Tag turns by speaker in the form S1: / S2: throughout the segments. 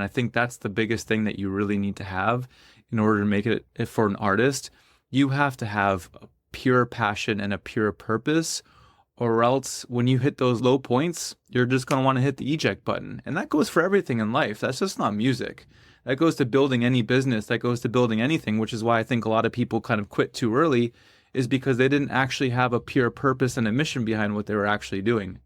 S1: And I think that's the biggest thing that you really need to have in order to make it for an artist. You have to have a pure passion and a pure purpose, or else when you hit those low points, you're just going to want to hit the eject button. And that goes for everything in life. That's just not music. That goes to building any business. That goes to building anything, which is why I think a lot of people kind of quit too early, is because they didn't actually have a pure purpose and a mission behind what they were actually doing.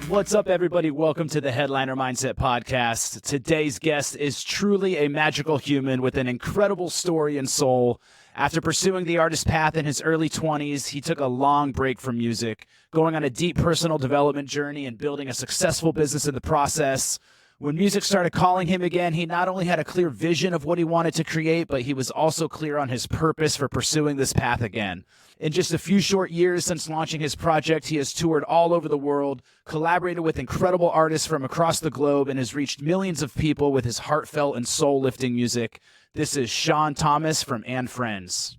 S2: What's up, everybody? Welcome to the Headliner Mindset Podcast. Today's guest is truly a magical human with an incredible story and soul. After pursuing the artist path in his early 20s, he took a long break from music, going on a deep personal development journey and building a successful business in the process. When music started calling him again, he not only had a clear vision of what he wanted to create, but he was also clear on his purpose for pursuing this path again. In just a few short years since launching his project, he has toured all over the world, collaborated with incredible artists from across the globe, and has reached millions of people with his heartfelt and soul-lifting music. This is Sean Thomas from And Friends.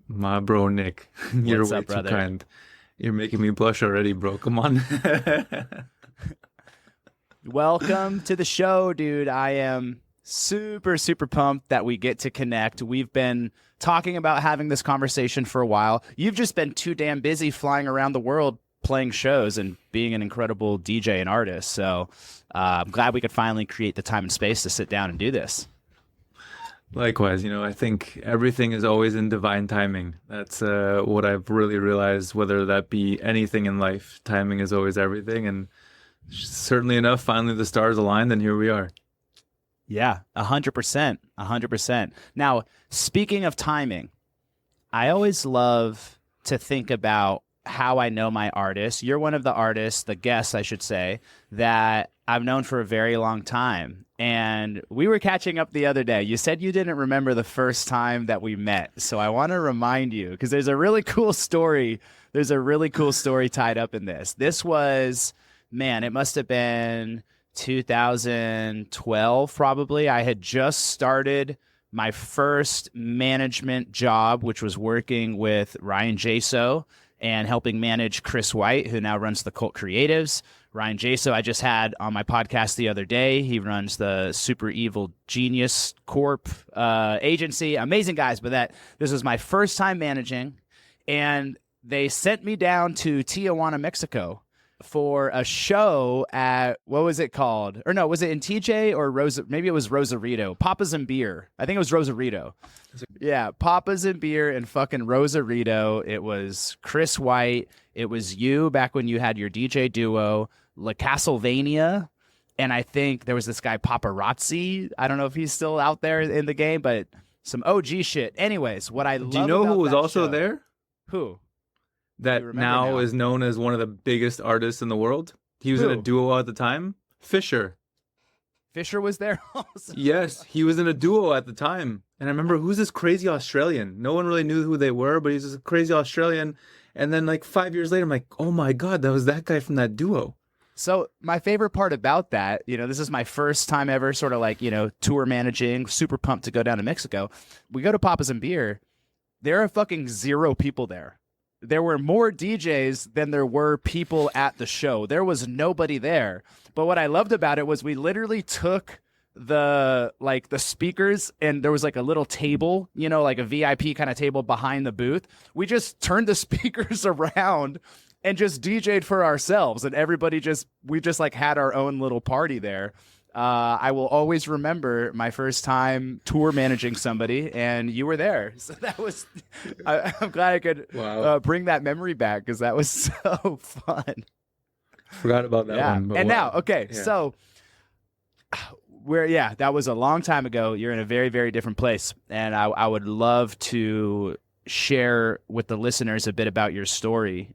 S1: My bro, Nick. You're
S2: What's
S1: way
S2: up,
S1: too
S2: brother?
S1: kind. You're making me blush already, bro. Come on.
S2: Welcome to the show, dude. I am super pumped that we get to connect. We've been talking about having this conversation for a while. You've just been too damn busy flying around the world playing shows and being an incredible DJ and artist. So I'm glad we could finally create the time and space to sit down and do this.
S1: Likewise, I think everything is always in divine timing. That's what I've really realized, whether that be anything in life. Timing is always everything. And certainly enough, finally the stars aligned, and here we are.
S2: Yeah, 100%. 100%. Now, speaking of timing, I always love to think about how I know my artists. You're one of the artists, the guests, I should say, that I've known for a very long time. And we were catching up the other day. You said you didn't remember the first time that we met. So I want to remind you, because there's a really cool story. There's a really cool story tied up in this. This was, man, it must have been 2012, probably. I had just started my first management job, which was working with Ryan Jaso and helping manage Chris White, who now runs the Cult Creatives. Ryan Jaso, I just had on my podcast the other day. He runs the Super Evil Genius Corp agency. Amazing guys, but this was my first time managing, and they sent me down to Tijuana, Mexico for a show at, what was it called? Or no, was it in TJ or Rosa? Maybe it was Rosarito. Papa's and Beer. I think it was Rosarito. Yeah, Papa's and Beer in fucking Rosarito. It was Chris White. It was you back when you had your DJ duo, La Castlevania. And I think there was this guy, Paparazzi. I don't know if he's still out there in the game, but some OG shit. Anyways, what I love
S1: Do you know
S2: about
S1: who was
S2: that
S1: also
S2: show-
S1: there?
S2: Who?
S1: That now is known as one of the biggest artists in the world. He was in a
S2: Who?
S1: duo at the time. Fisher.
S2: Fisher was there also.
S1: Yes, he was in a duo at the time. And I remember, who's this crazy Australian? No one really knew who they were, but he's this crazy Australian. And then like 5 years later, I'm like, oh my God, that was that guy from that duo.
S2: So my favorite part about that, this is my first time ever sort of like, tour managing, super pumped to go down to Mexico. We go to Papa's and Beer. There are fucking zero people there. There were more DJs than there were people at the show. There was nobody there. But what I loved about it was we literally took the speakers, and there was like a little table, like a VIP kind of table behind the booth. We just turned the speakers around and just DJ'd for ourselves, and we just like had our own little party there. I will always remember my first time tour managing somebody, and you were there. So that was, I'm glad I could bring that memory back, because that was so fun.
S1: Forgot about that one. But
S2: And
S1: wow.
S2: now, okay,
S1: Yeah.
S2: so that was a long time ago. You're in a very, very different place. And I would love to share with the listeners a bit about your story.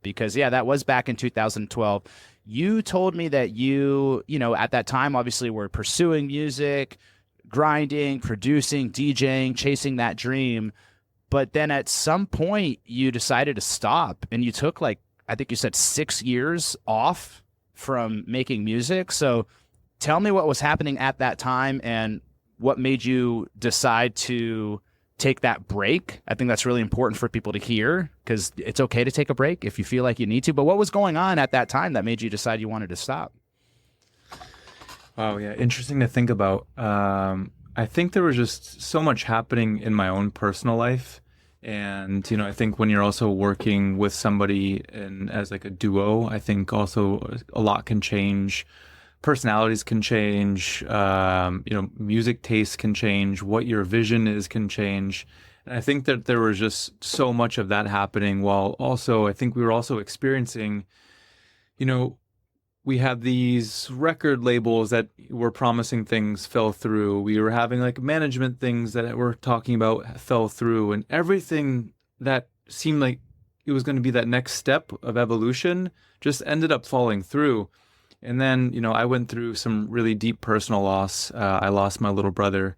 S2: Because that was back in 2012. You told me that you at that time, obviously, were pursuing music, grinding, producing, DJing, chasing that dream. But then at some point you decided to stop, and you took I think you said 6 years off from making music. So tell me what was happening at that time, and what made you decide to take that break? I think that's really important for people to hear, because it's okay to take a break if you feel like you need to. But what was going on at that time that made you decide you wanted to stop?
S1: Oh, yeah. Interesting to think about. I think there was just so much happening in my own personal life. And, I think when you're also working with somebody and as like a duo, I think also a lot can change. Personalities can change. Music tastes can change. What your vision is can change. And I think that there was just so much of that happening, while also I think we were also experiencing, you know, we had these record labels that were promising things fell through. We were having like management things that were talking about fell through, and everything that seemed like it was going to be that next step of evolution just ended up falling through. And then, I went through some really deep personal loss. I lost my little brother.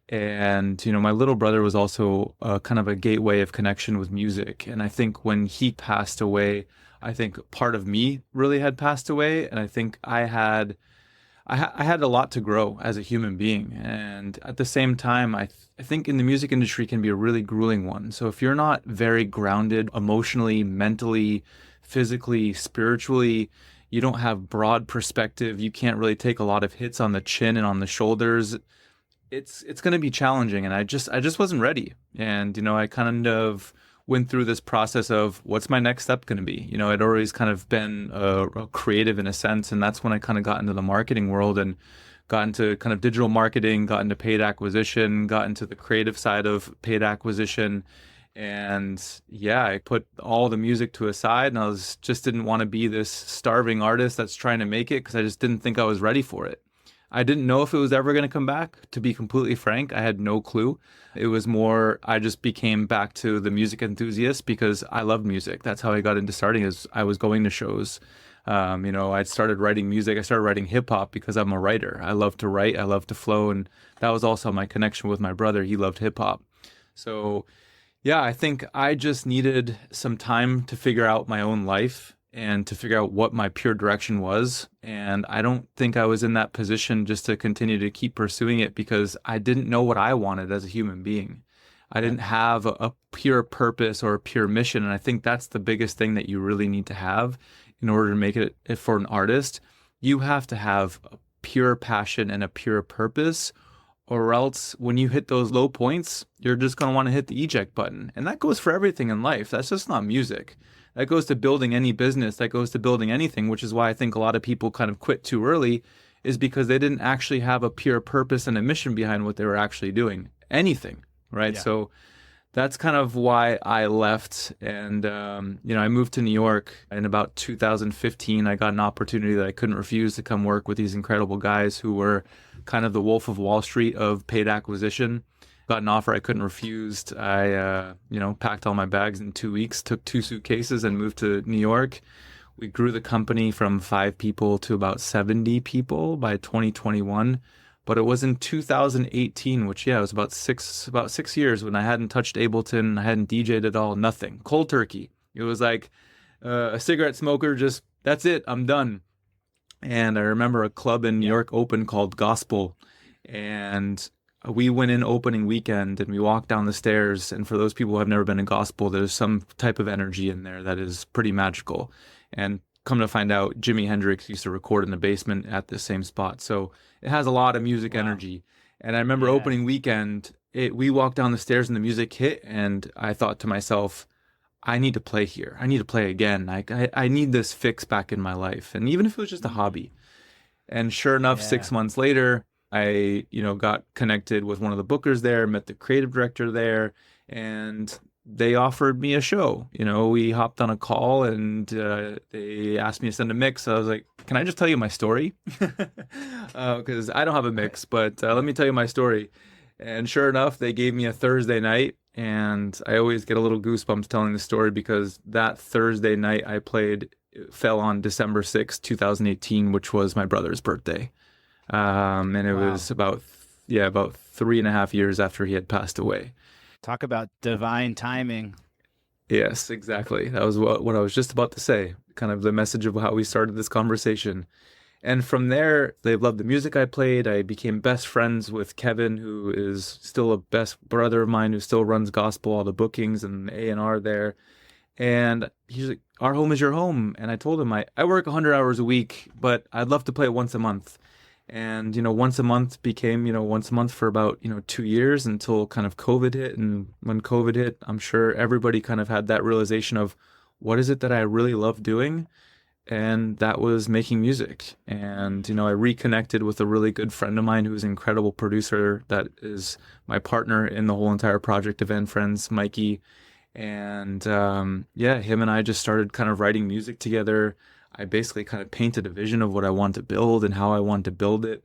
S1: And, my little brother was also kind of a gateway of connection with music. And I think when he passed away, I think part of me really had passed away. And I think I had a lot to grow as a human being. And at the same time, I think in the music industry can be a really grueling one. So if you're not very grounded emotionally, mentally, physically, spiritually, you don't have broad perspective, you can't really take a lot of hits on the chin and on the shoulders, it's going to be challenging. And I just wasn't ready. And I kind of went through this process of what's my next step going to be. I'd always kind of been a creative in a sense, and that's when I kind of got into the marketing world and got into kind of digital marketing, got into paid acquisition, got into the creative side of paid acquisition. And yeah, I put all the music to a side, and just didn't want to be this starving artist that's trying to make it, because I just didn't think I was ready for it. I didn't know if it was ever going to come back. To be completely frank, I had no clue. It was more, I just became back to the music enthusiast because I loved music. That's how I got into starting, is I was going to shows. I started writing music. I started writing hip hop because I'm a writer. I love to write. I love to flow. And that was also my connection with my brother. He loved hip hop. So yeah, I think I just needed some time to figure out my own life and to figure out what my pure direction was. And I don't think I was in that position just to continue to keep pursuing it, because I didn't know what I wanted as a human being. I didn't have a pure purpose or a pure mission. And I think that's the biggest thing that you really need to have in order to make it for an artist. You have to have a pure passion and a pure purpose, or else when you hit those low points, you're just going to want to hit the eject button. And that goes for everything in life. That's just not music. That goes to building any business. That goes to building anything, which is why I think a lot of people kind of quit too early, is because they didn't actually have a pure purpose and a mission behind what they were actually doing. Anything, right?
S2: Yeah.
S1: So that's kind of why I left. And, I moved to New York in about 2015. I got an opportunity that I couldn't refuse to come work with these incredible guys who were kind of the Wolf of Wall Street of paid acquisition. Got an offer I couldn't refuse. I, packed all my bags in 2 weeks, took 2 suitcases and moved to New York. We grew the company from 5 people to about 70 people by 2021. But it was in 2018, which, yeah, it was about six years when I hadn't touched Ableton. I hadn't DJ'd at all, nothing. Cold turkey. It was like a cigarette smoker, just, that's it, I'm done. And I remember a club in New York opened called Gospel. And we went in opening weekend and we walked down the stairs. And for those people who have never been in Gospel, there's some type of energy in there that is pretty magical. And come to find out, Jimi Hendrix used to record in the basement at the same spot. So it has a lot of music energy. And I remember opening weekend, we walked down the stairs and the music hit. And I thought to myself, I need to play here. I need to play again. I need this fix back in my life. And even if it was just a hobby. And sure enough, 6 months later, I, got connected with one of the bookers there, met the creative director there, and they offered me a show. We hopped on a call and they asked me to send a mix. I was like, can I just tell you my story? Because I don't have a mix, but let me tell you my story. And sure enough, they gave me a Thursday night. And I always get a little goosebumps telling the story, because that Thursday night I played fell on December 6th, 2018, which was my brother's birthday. And it was about 3.5 years after he had passed away.
S2: Talk about divine timing.
S1: Yes, exactly. That was what I was just about to say, kind of the message of how we started this conversation. And from there, they loved the music I played. I became best friends with Kevin, who is still a best brother of mine, who still runs gospel, all the bookings and A&R there. And he's like, our home is your home. And I told him, I work 100 hours a week, but I'd love to play once a month. And, once a month became, once a month for about, 2 years until kind of COVID hit. And when COVID hit, I'm sure everybody kind of had that realization of what is it that I really love doing? And that was making music. And, I reconnected with a really good friend of mine who's an incredible producer that is my partner in the whole entire project of End Friends, Mikey. And yeah, him and I just started kind of writing music together. I basically kind of painted a vision of what I want to build and how I want to build it.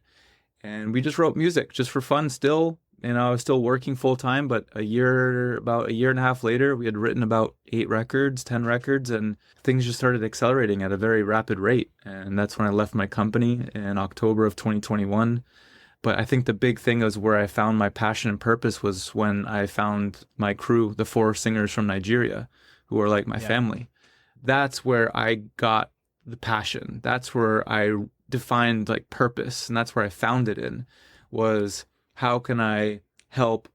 S1: And we just wrote music just for fun still. I was still working full time, but about a year and a half later, we had written about 10 records, and things just started accelerating at a very rapid rate. And that's when I left my company in October of 2021. But I think the big thing is where I found my passion and purpose was when I found my crew, the 4 singers from Nigeria, who are like my family. That's where I got the passion. That's where I defined like purpose. And that's where I found it in, was how can I help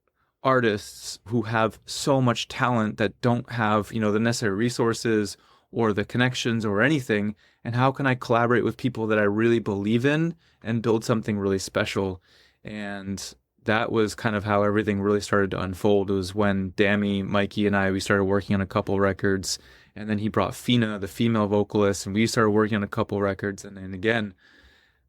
S1: artists who have so much talent that don't have, the necessary resources or the connections or anything, and how can I collaborate with people that I really believe in and build something really special? And that was kind of how everything really started to unfold. It was when Dammy, Mikey, and we started working on a couple records, and then he brought Fina, the female vocalist, and we started working on a couple records. And then again,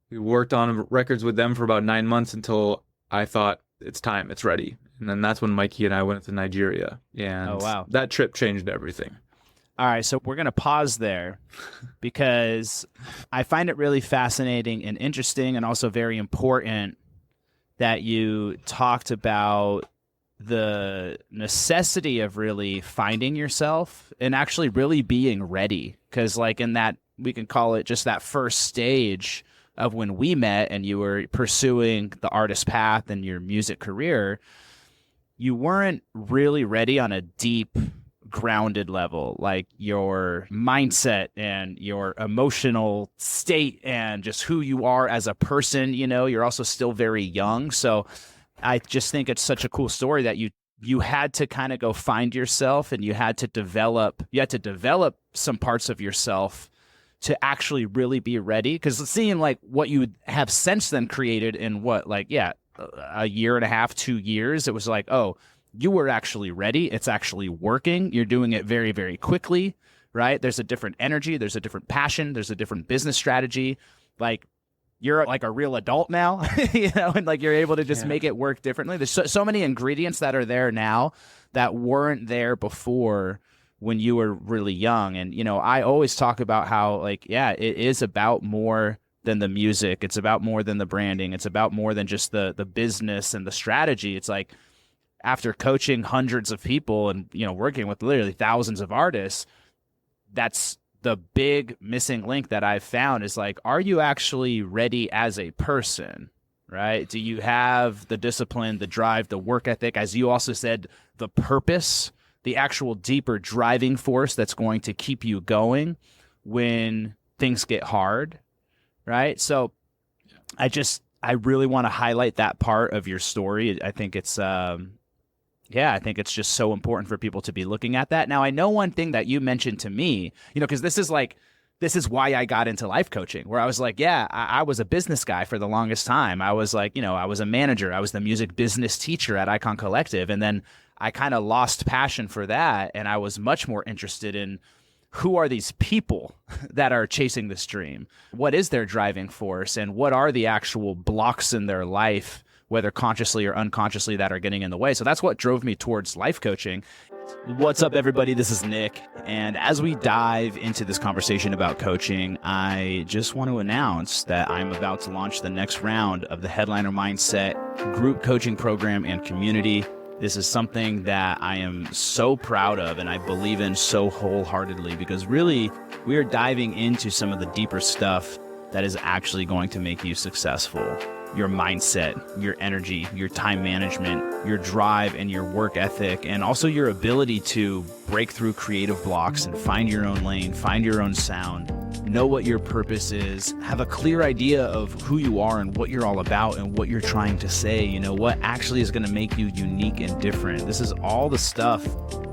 S1: we worked on records with them for about 9 months until I thought, it's time, it's ready. And then that's when Mikey and I went to Nigeria. And that trip changed everything.
S2: All right, so we're going to pause there because I find it really fascinating and interesting, and also very important that you talked about the necessity of really finding yourself and actually really being ready. Because like in that, we can call it just that first stage of when we met and you were pursuing the artist path and your music career, you weren't really ready on a deep, grounded level, like your mindset and your emotional state and just who you are as a person. You're also still very young. So I just think it's such a cool story that you had to kind of go find yourself, and you had to develop some parts of yourself to actually really be ready. Because seeing like what you have since then created in a year and a half, 2 years, it was like, oh, you were actually ready. It's actually working. You're doing it very, very quickly, right? There's a different energy. There's a different passion. There's a different business strategy. Like you're like a real adult now, and like you're able to just make it work differently. There's so many ingredients that are there now that weren't there before when you were really young. And, I always talk about how it is about more than the music. It's about more than the branding. It's about more than just the business and the strategy. It's like, after coaching hundreds of people and, working with literally thousands of artists, that's the big missing link that I've found is like, are you actually ready as a person, right? Do you have the discipline, the drive, the work ethic, as you also said, the purpose, the actual deeper driving force that's going to keep you going when things get hard, right? So I really want to highlight that part of your story. I think it's I think it's just so important for people to be looking at that. Now, I know one thing that you mentioned to me, because this is why I got into life coaching, where I was like, I was a business guy for the longest time. I was like, I was a manager. I was the music business teacher at Icon Collective. And then I kind of lost passion for that. And I was much more interested in who are these people that are chasing this dream? What is their driving force? And what are the actual blocks in their life, whether consciously or unconsciously, that are getting in the way? So that's what drove me towards life coaching. What's up, everybody? This is Nick. And as we dive into this conversation about coaching, I just want to announce that I'm about to launch the next round of the Headliner Mindset group coaching program and community. This is something that I am so proud of and I believe in so wholeheartedly, because really we are diving into some of the deeper stuff that is actually going to make you successful. Your mindset, your energy, your time management, your drive and your work ethic, and also your ability to break through creative blocks and find your own lane, find your own sound, know what your purpose is, have a clear idea of who you are and what you're all about and what you're trying to say, what actually is going to make you unique and different. This is all the stuff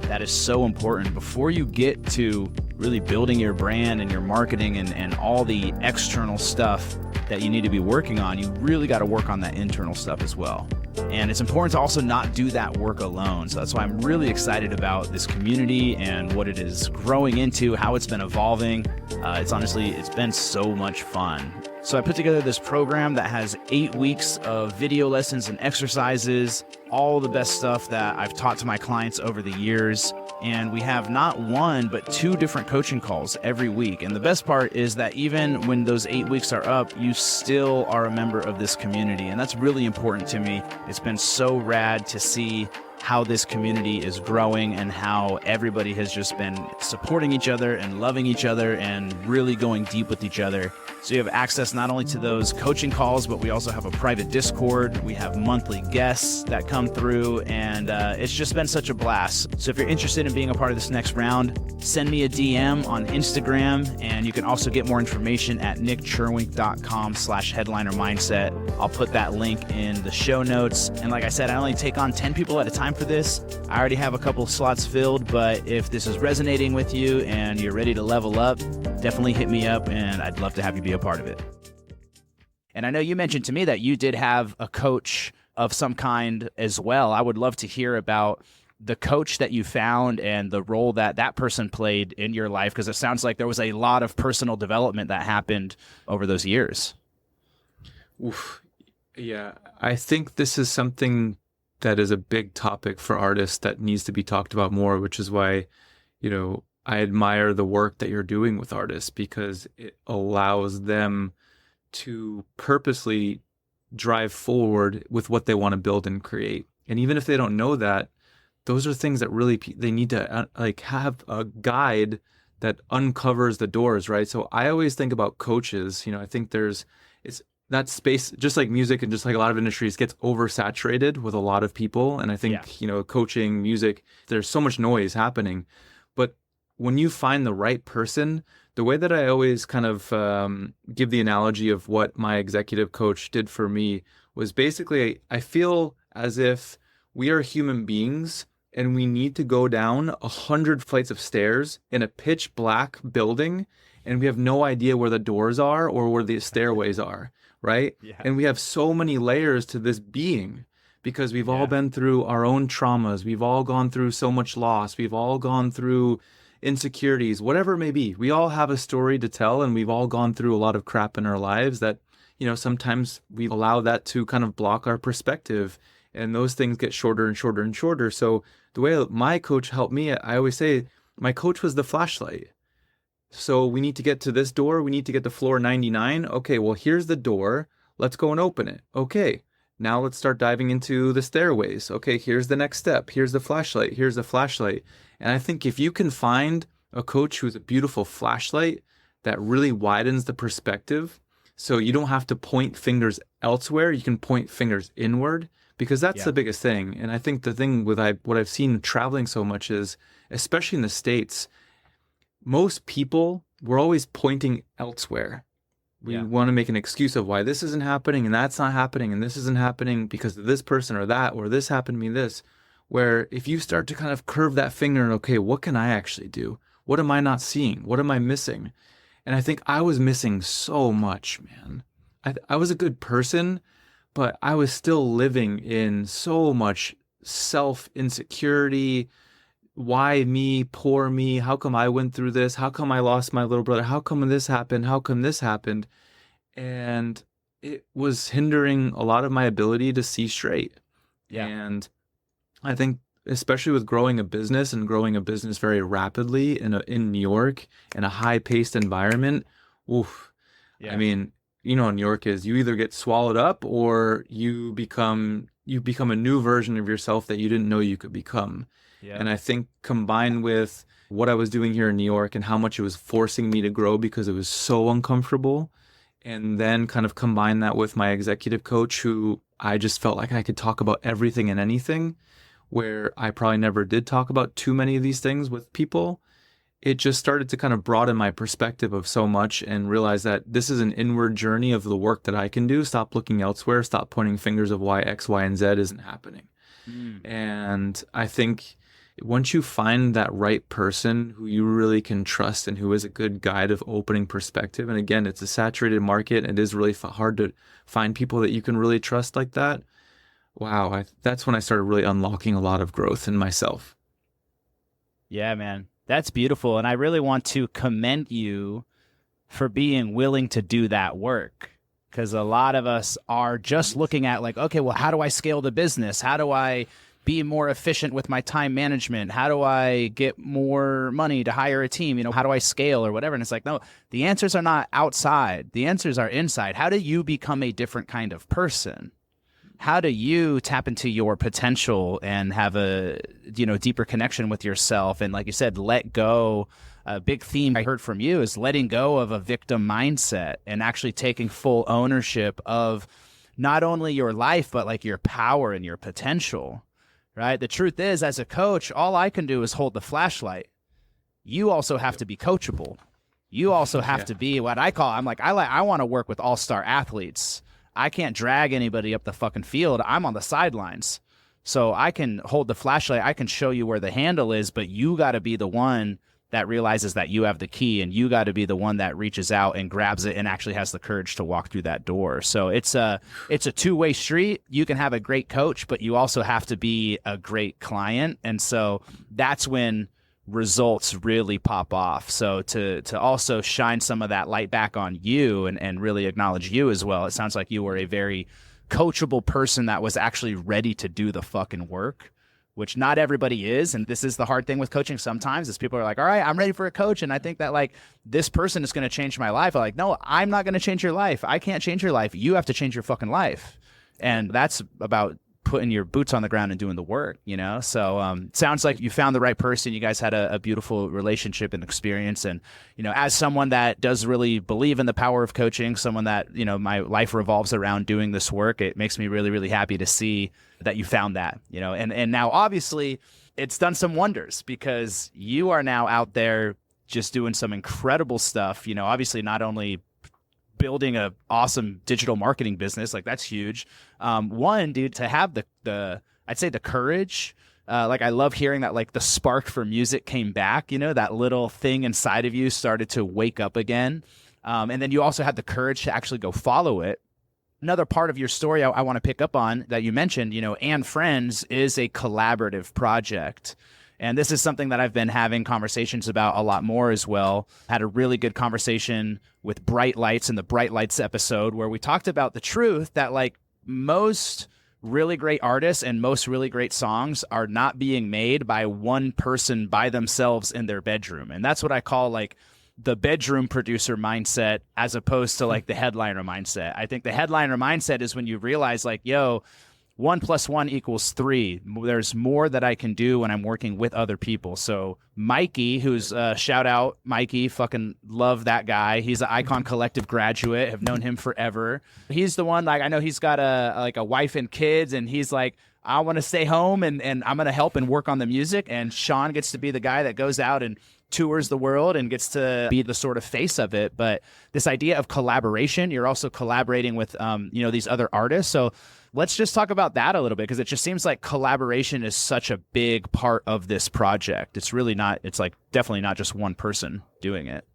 S2: that is so important before you get to really building your brand and your marketing and all the external stuff that you need to be working on. You really got to work on that internal stuff as well. And it's important to also not do that work alone. So that's why I'm really excited about this community and what it is growing into, how it's been evolving. It's been so much fun. So I put together this program that has 8 weeks of video lessons and exercises, all the best stuff that I've taught to my clients over the years. And we have not one, but 2 different coaching calls every week. And the best part is that even when those 8 weeks are up, you still are a member of this community. And that's really important to me. It's been so rad to see how this community is growing and how everybody has just been supporting each other and loving each other and really going deep with each other. So you have access not only to those coaching calls, but we also have a private Discord. We have monthly guests that come through, and it's just been such a blast. So if you're interested in being a part of this next round, send me a DM on Instagram, and you can also get more information at nikcherwink.com/headlinermindset. I'll put that link in the show notes. And like I said, I only take on 10 people at a time for this. I already have a couple slots filled, but if this is resonating with you and you're ready to level up, definitely hit me up, and I'd love to have you be a part of it. And I know you mentioned to me that you did have a coach of some kind as well. I would love to hear about the coach that you found and the role that that person played in your life, because it sounds like there was a lot of personal development that happened over those years.
S1: Oof. Yeah, I think this is something that is a big topic for artists that needs to be talked about more, which is why, I admire the work that you're doing with artists, because it allows them to purposely drive forward with what they want to build and create. And even if they don't know that, those are things that really they need to have a guide that uncovers the doors, right? So I always think about coaches. I think it's that space, just like music and just like a lot of industries, gets oversaturated with a lot of people. And I think, coaching, music, there's so much noise happening. But when you find the right person, the way that I always kind of give the analogy of what my executive coach did for me was basically, I feel as if we are human beings and we need to go down 100 flights of stairs in a pitch black building, and we have no idea where the doors are or where the stairways are, right? Yeah. And we have so many layers to this being because we've all been through our own traumas. We've all gone through so much loss. We've all gone through insecurities, whatever it may be. We all have a story to tell, and we've all gone through a lot of crap in our lives that, sometimes we allow that to kind of block our perspective, and those things get shorter and shorter and shorter. So the way my coach helped me, I always say my coach was the flashlight. So we need to get to this door. We need to get to floor 99. Okay, well, here's the door. Let's go and open it. Okay, now let's start diving into the stairways. Okay, here's the next step. Here's the flashlight. Here's the flashlight. And I think if you can find a coach who's a beautiful flashlight that really widens the perspective, so you don't have to point fingers elsewhere, you can point fingers inward, because that's the biggest thing. And I think the thing with what I've seen traveling so much is, especially in the States, most people, we're always pointing elsewhere. We want to make an excuse of why this isn't happening and that's not happening and this isn't happening because of this person or that, or this happened to me, this. Where if you start to kind of curve that finger and, okay, what can I actually do? What am I not seeing? What am I missing? And I think I was missing so much, man. I was a good person, but I was still living in so much self-insecurity. Why me? Poor me? How come I went through this? How come I lost my little brother? How come this happened? How come this happened? And it was hindering a lot of my ability to see straight. Yeah. And I think especially with growing a business very rapidly in New York in a high-paced environment, oof. Yeah. I mean, New York is, you either get swallowed up or you become a new version of yourself that you didn't know you could become. Yeah. And I think combined with what I was doing here in New York and how much it was forcing me to grow because it was so uncomfortable, and then kind of combine that with my executive coach, who I just felt like I could talk about everything and anything, where I probably never did talk about too many of these things with people, it just started to kind of broaden my perspective of so much and realize that this is an inward journey of the work that I can do. Stop looking elsewhere, stop pointing fingers of why X, Y, and Z isn't happening. And I think once you find that right person who you really can trust and who is a good guide of opening perspective, and again, it's a saturated market. It is really hard to find people that you can really trust like that. Wow, that's when I started really unlocking a lot of growth in myself.
S2: Yeah, man. That's beautiful. And I really want to commend you for being willing to do that work. Because a lot of us are just looking at like, okay, well, how do I scale the business? How do I be more efficient with my time management? How do I get more money to hire a team? How do I scale or whatever? And it's like, no, the answers are not outside. The answers are inside. How do you become a different kind of person? How do you tap into your potential and have a, deeper connection with yourself? And like you said, let go. A big theme I heard from you is letting go of a victim mindset and actually taking full ownership of not only your life, but like your power and your potential, right? The truth is, as a coach, all I can do is hold the flashlight. You also have to be coachable. You also have to be what I call, I want to work with all-star athletes. I can't drag anybody up the fucking field. I'm on the sidelines. So I can hold the flashlight. I can show you where the handle is, but you got to be the one that realizes that you have the key, and you got to be the one that reaches out and grabs it and actually has the courage to walk through that door. So it's a two-way street. You can have a great coach, but you also have to be a great client. And so that's when results really pop off. So to also shine some of that light back on you and really acknowledge you as well. It sounds like you were a very coachable person that was actually ready to do the fucking work, which not everybody is. And this is the hard thing with coaching sometimes is people are like, all right, I'm ready for a coach. And I think that like this person is going to change my life. I'm like, no, I'm not going to change your life. I can't change your life. You have to change your fucking life. And that's about putting your boots on the ground and doing the work, So sounds like you found the right person. You guys had a beautiful relationship and experience. And, as someone that does really believe in the power of coaching, someone that, my life revolves around doing this work, it makes me really, really happy to see that you found that, and now obviously it's done some wonders because you are now out there just doing some incredible stuff, obviously not only building a awesome digital marketing business, like that's huge. One, dude, to have the I'd say the courage, like I love hearing that like the spark for music came back, that little thing inside of you started to wake up again. And then you also had the courage to actually go follow it. Another part of your story I want to pick up on that you mentioned, And Friends is a collaborative project. And this is something that I've been having conversations about a lot more as well. Had a really good conversation with Bright Lights in the Bright Lights episode where we talked about the truth that like most really great artists and most really great songs are not being made by one person by themselves in their bedroom. And that's what I call like the bedroom producer mindset as opposed to like the headliner mindset. I think the headliner mindset is when you realize like, 1 + 1 = 3. There's more that I can do when I'm working with other people. So Mikey, who's shout out Mikey, fucking love that guy. He's an Icon Collective graduate. Have known him forever. He's the one, like I know he's got a wife and kids, and he's like, I want to stay home and I'm going to help and work on the music. And Sean gets to be the guy that goes out and tours the world and gets to be the sort of face of it. But this idea of collaboration, you're also collaborating with, these other artists. So let's just talk about that a little bit, because it just seems like collaboration is such a big part of this project. It's really not, it's like definitely not just one person doing it.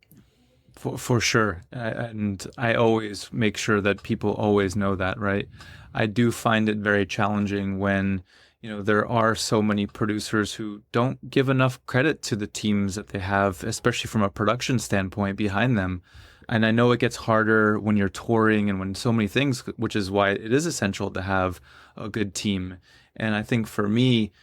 S1: For sure. And I always make sure that people always know that, right? I do find it very challenging when, there are so many producers who don't give enough credit to the teams that they have, especially from a production standpoint behind them. And I know it gets harder when you're touring and when so many things, which is why it is essential to have a good team. And I think for me,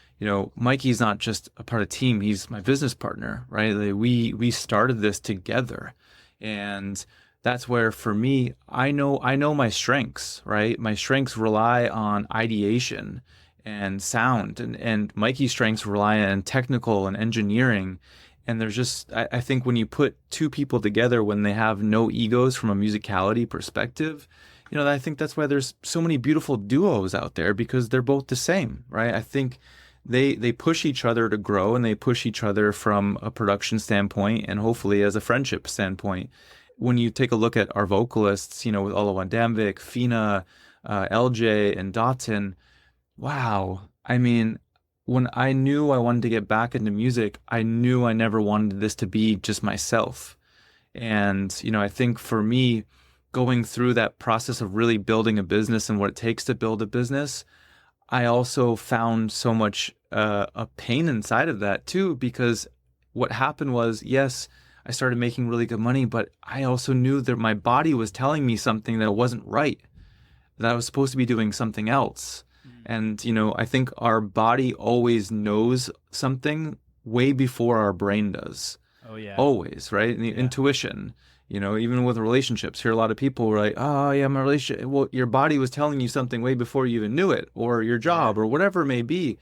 S1: Mikey's not just a part of the team, he's my business partner, right? Like we started this together. And that's where for me, I know my strengths, right? My strengths rely on ideation and sound, and Mikey's strengths rely on technical and engineering. And there's just, I think when you put two people together, when they have no egos from a musicality perspective, I think that's why there's so many beautiful duos out there, because they're both the same, right? I think they push each other to grow, and they push each other from a production standpoint and hopefully as a friendship standpoint. When you take a look at our vocalists, with Olawan Damvik, Fina, LJ, and Dotton, wow. I mean, when I knew I wanted to get back into music, I knew I never wanted this to be just myself. And, I think for me, going through that process of really building a business and what it takes to build a business, I also found so much a pain inside of that too, because what happened was, yes, I started making really good money, but I also knew that my body was telling me something that wasn't right, that I was supposed to be doing something else. And, I think our body always knows something way before our brain does.
S2: Oh yeah.
S1: Always, right? And the intuition, even with relationships, hear a lot of people were like, oh yeah, my relationship. Well, your body was telling you something way before you even knew it, or your job, or whatever it may be.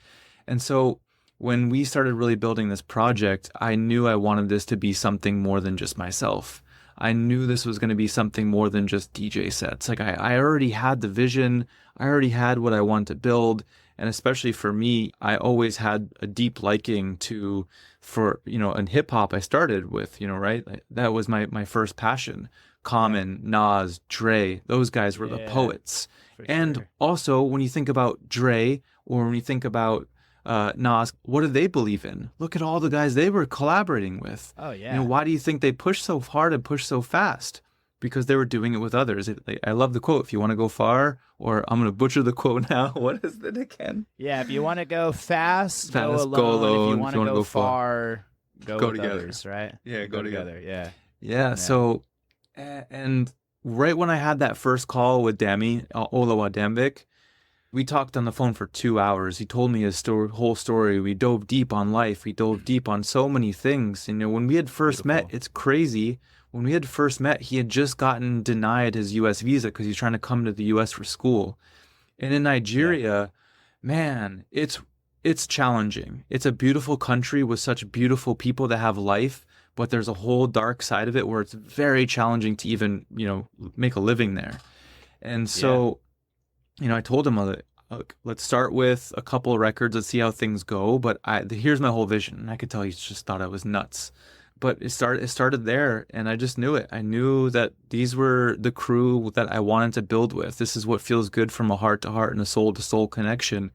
S1: And so when we started really building this project, I knew I wanted this to be something more than just myself. I knew this was going to be something more than just DJ sets. Like I already had the vision. I already had what I wanted to build. And especially for me, I always had a deep liking for in hip hop I started with, right? That was my first passion. Common, Nas, Dre, those guys were the poets. And
S2: sure.
S1: Also, when you think about Dre, or when you think about Nas, what do they believe in? Look at all the guys they were collaborating with.
S2: Oh yeah.
S1: Why do you think they pushed so hard and pushed so fast? Because they were doing it with others. I love the quote, if you want to go far, or I'm going to butcher the quote now. What is it again?
S2: Yeah, if you want to go fast, go alone.
S1: Go alone.
S2: If you want to go far, go with
S1: together.
S2: Others, right?
S1: Yeah, go together.
S2: Yeah.
S1: Yeah, so, and right when I had that first call with Dami, Olawa Damvik, we talked on the phone for 2 hours. He told me his whole story. We dove deep on life. We dove deep on so many things. When we had first met, it's crazy. When we had first met, he had just gotten denied his U.S. visa because he's trying to come to the U.S. for school. And in Nigeria, man, it's challenging. It's a beautiful country with such beautiful people that have life, but there's a whole dark side of it where it's very challenging to even, make a living there. And so, I told him, let's start with a couple of records. Let's see how things go. But here's my whole vision. And I could tell he just thought I was nuts. But it started there, and I just knew it. I knew that these were the crew that I wanted to build with. This is what feels good from a heart-to-heart and a soul-to-soul connection.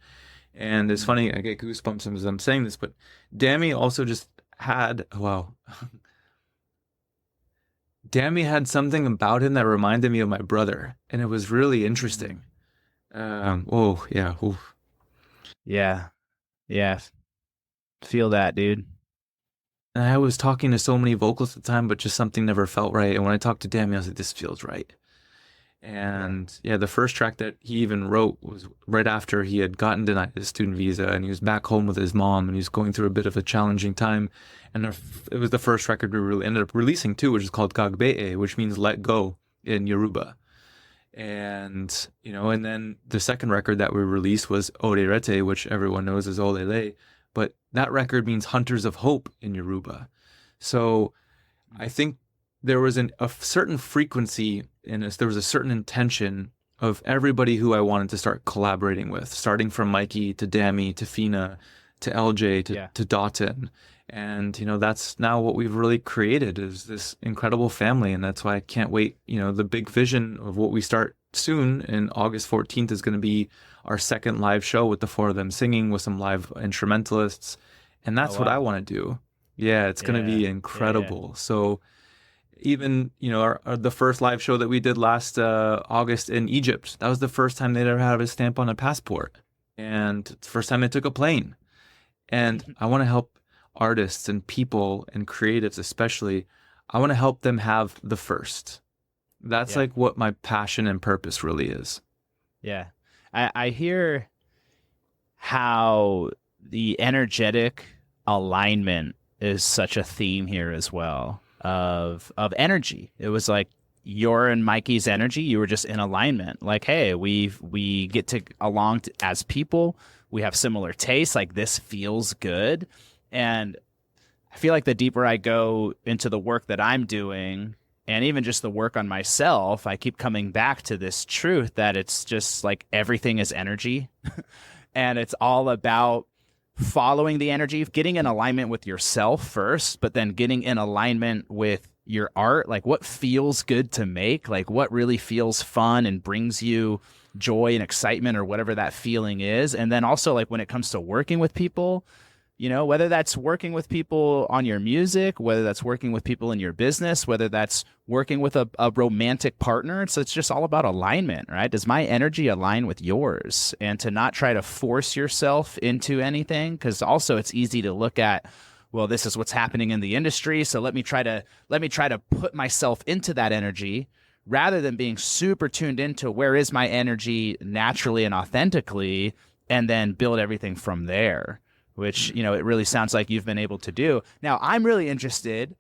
S1: And it's funny, I get goosebumps as I'm saying this, but Dami also just had, Dami had something about him that reminded me of my brother, and it was really interesting.
S2: Yeah. Feel that, dude.
S1: And I was talking to so many vocalists at the time, but just something never felt right. And when I talked to Dami, I was like, this feels right. And the first track that he even wrote was right after he had gotten denied his student visa, and he was back home with his mom, and he was going through a bit of a challenging time. And it was the first record we really ended up releasing too, which is called Gagbee, which means let go in Yoruba. And, and then the second record that we released was Orerete, which everyone knows as Olele. But that record means hunters of hope in Yoruba. So I think there was a certain frequency in this. There was a certain intention of everybody who I wanted to start collaborating with, starting from Mikey to Dami to Fina to LJ to Dotton. And, that's now what we've really created is this incredible family. And that's why I can't wait. The big vision of what we start soon in August 14th is going to be our second live show with the four of them singing with some live instrumentalists. And that's what I want to do. Yeah, it's going to be incredible. So even, the first live show that we did last August in Egypt, that was the first time they'd ever had a stamp on a passport. And it's the first time they took a plane. And I want to help artists and people and creatives especially. I want to help them have the first. That's like what my passion and purpose really is.
S2: Yeah. I hear how the energetic alignment is such a theme here as well of energy. It was like your and Mikey's energy, you were just in alignment. Like, hey, we get to along as people. We have similar tastes. Like, this feels good. And I feel like the deeper I go into the work that I'm doing, and even just the work on myself, I keep coming back to this truth that it's just like everything is energy. And it's all about following the energy, getting in alignment with yourself first, but then getting in alignment with your art, like what feels good to make, like what really feels fun and brings you joy and excitement or whatever that feeling is. And then also like when it comes to working with people, whether that's working with people on your music, whether that's working with people in your business, whether that's working with a romantic partner. So it's just all about alignment, right? Does my energy align with yours? And to not try to force yourself into anything, because also it's easy to look at, well, this is what's happening in the industry, so let me try to put myself into that energy rather than being super tuned into where is my energy naturally and authentically, and then build everything from there, which, it really sounds like you've been able to do. Now, I'm really interested,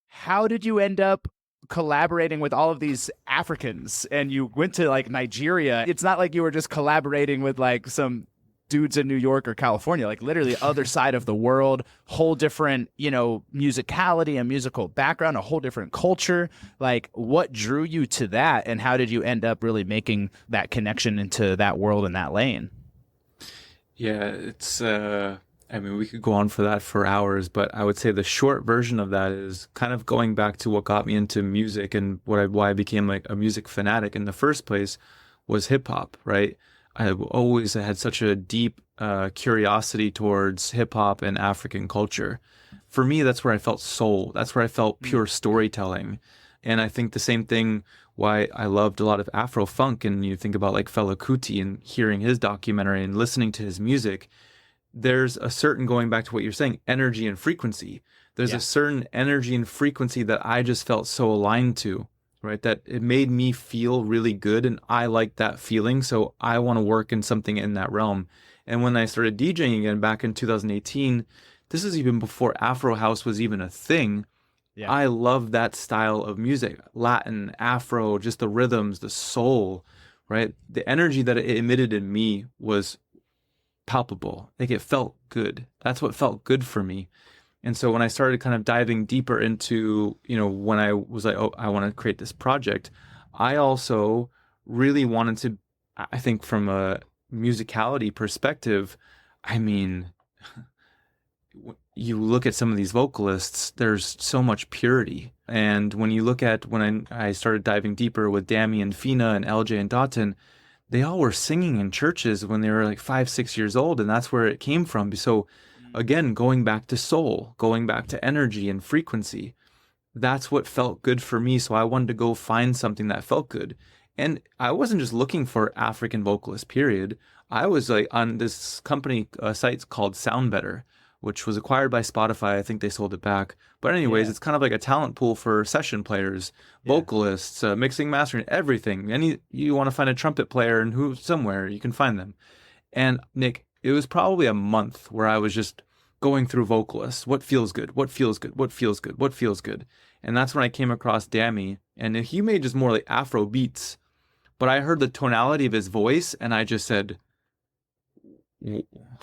S2: how did you end up collaborating with all of these Africans and you went to like Nigeria? It's not like you were just collaborating with like some dudes in New York or California, like literally other side of the world, whole different, musicality and musical background, a whole different culture. Like what drew you to that and how did you end up really making that connection into that world and that lane?
S1: Yeah, it's we could go on for that for hours, but I would say the short version of that is kind of going back to what got me into music and why I became like a music fanatic in the first place was hip hop, right? I've always had such a deep curiosity towards hip hop and African culture. For me, that's where I felt soul. That's where I felt pure storytelling. And I think the same thing why I loved a lot of Afro funk. And you think about like Fela Kuti and hearing his documentary and listening to his music. There's a certain, going back to what you're saying, energy and frequency. There's a certain energy and frequency that I just felt so aligned to, right? That it made me feel really good. And I like that feeling. So I want to work in something in that realm. And when I started DJing again back in 2018, this is even before Afro House was even a thing. Yeah. I love that style of music, Latin, Afro, just the rhythms, the soul, right? The energy that it emitted in me was palpable. Like it felt good. That's what felt good for me. And so when I started kind of diving deeper into, when I was like, oh, I want to create this project, I also really wanted to, I think from a musicality perspective, you look at some of these vocalists, there's so much purity. And when you look at when I started diving deeper with Dammy and Fina and LJ and Dotton, they all were singing in churches when they were like 5-6 years old. And that's where it came from. So again, going back to soul, going back to energy and frequency, that's what felt good for me. So I wanted to go find something that felt good. And I wasn't just looking for African vocalists, period. I was like on this company site called Sound Better, which was acquired by Spotify. I think they sold it back. But anyways, It's kind of like a talent pool for session players, vocalists, mixing, mastering, everything. You want to find a trumpet player and somewhere you can find them. And Nick, it was probably a month where I was just going through vocalists. What feels good? What feels good? What feels good? What feels good? And that's when I came across Dammy. And he made just more like Afro beats. But I heard the tonality of his voice and I just said,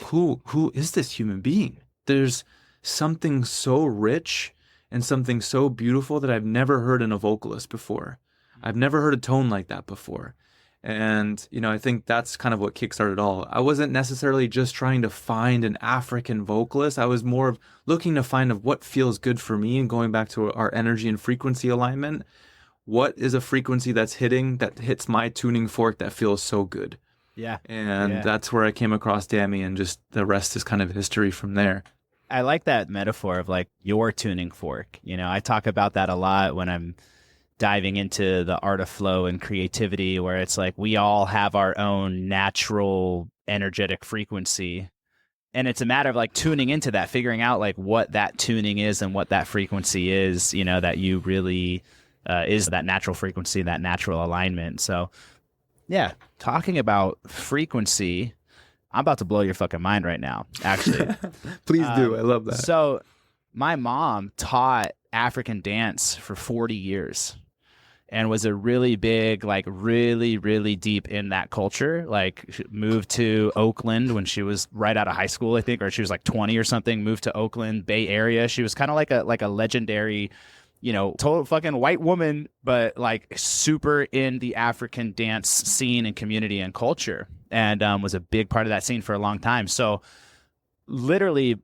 S1: who is this human being? There's something so rich and something so beautiful that I've never heard in a vocalist before. I've never heard a tone like that before. And, I think that's kind of what kickstarted it all. I wasn't necessarily just trying to find an African vocalist. I was more of looking to find of what feels good for me and going back to our energy and frequency alignment. What is a frequency that hits my tuning fork that feels so good? Yeah. And that's where I came across Dammy, and just the rest is kind of history from there.
S2: I like that metaphor of like your tuning fork. I talk about that a lot when I'm diving into the art of flow and creativity, where it's like we all have our own natural energetic frequency. And it's a matter of like tuning into that, figuring out like what that tuning is and what that frequency is, that you really is that natural frequency, that natural alignment. So yeah, talking about frequency, I'm about to blow your fucking mind right now, actually.
S1: Please do. I love that.
S2: So my mom taught African dance for 40 years and was a really big, like really, really deep in that culture. Like she moved to Oakland when she was right out of high school, I think, or she was like 20 or something, moved to Oakland, Bay Area. She was kind of like a legendary, total fucking white woman, but like super in the African dance scene and community and culture, and was a big part of that scene for a long time. So literally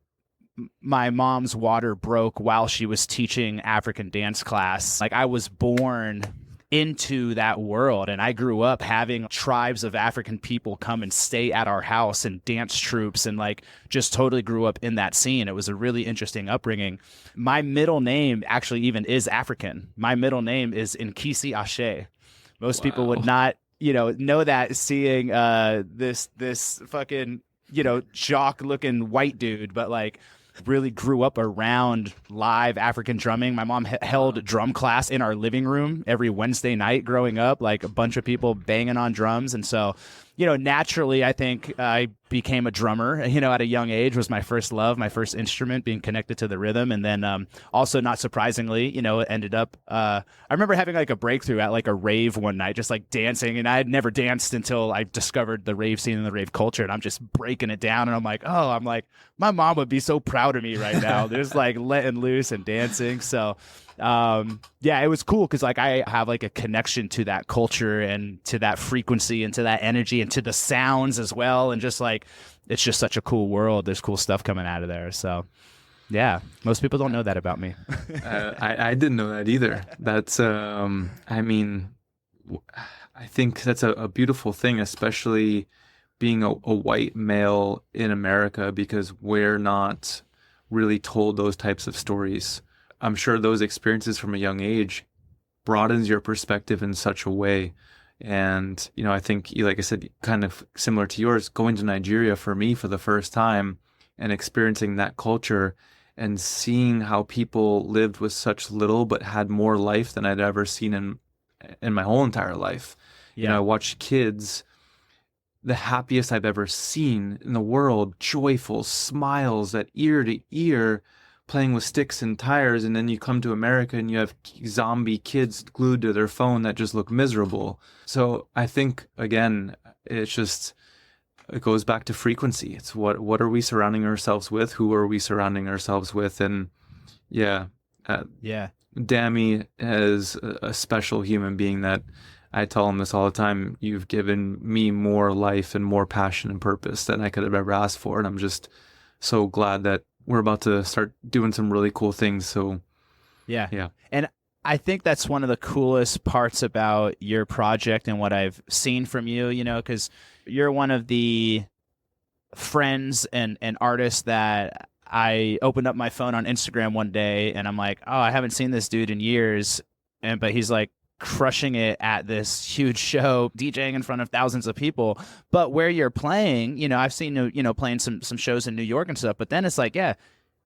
S2: my mom's water broke while she was teaching African dance class. Like I was born into that world, and I grew up having tribes of African people come and stay at our house and dance troops, and like just totally grew up in that scene. It was a really interesting upbringing. My middle name actually even is African. My middle name is Nkisi Ashe. Most people would not, know that seeing this fucking, jock looking white dude, but like really grew up around live African drumming. My mom held drum class in our living room every Wednesday night growing up, like a bunch of people banging on drums. And so, naturally, I think I became a drummer, at a young age. Was my first love, my first instrument, being connected to the rhythm. And then also, not surprisingly, it ended up, I remember having like a breakthrough at like a rave one night, just like dancing. And I had never danced until I discovered the rave scene and the rave culture. And I'm just breaking it down. And I'm like, my mom would be so proud of me right now. There's like letting loose and dancing. So it was cool because like I have like a connection to that culture and to that frequency and to that energy and to the sounds as well, and just like it's just such a cool world. There's cool stuff coming out of there. So yeah, most people don't know that about me.
S1: I didn't know that either. That's I think that's a beautiful thing, especially being a white male in America, because we're not really told those types of stories. I'm sure those experiences from a young age broadens your perspective in such a way. And, I think, like I said, kind of similar to yours, going to Nigeria for me for the first time and experiencing that culture and seeing how people lived with such little but had more life than I'd ever seen in my whole entire life.
S2: Yeah.
S1: I watched kids, the happiest I've ever seen in the world, joyful smiles that ear to ear, playing with sticks and tires. And then you come to America and you have zombie kids glued to their phone that just look miserable. So I think, again, it goes back to frequency. It's what are we surrounding ourselves with? Who are we surrounding ourselves with? And Dammy is a special human being that I tell him this all the time. You've given me more life and more passion and purpose than I could have ever asked for. And I'm just so glad that we're about to start doing some really cool things. So
S2: yeah. And I think that's one of the coolest parts about your project and what I've seen from you, because you're one of the friends and artists that I opened up my phone on Instagram one day and I'm like, oh, I haven't seen this dude in years. But he's like crushing it at this huge show, DJing in front of thousands of people. But where you're playing, I've seen you playing some shows in New York and stuff, but then it's like, yeah,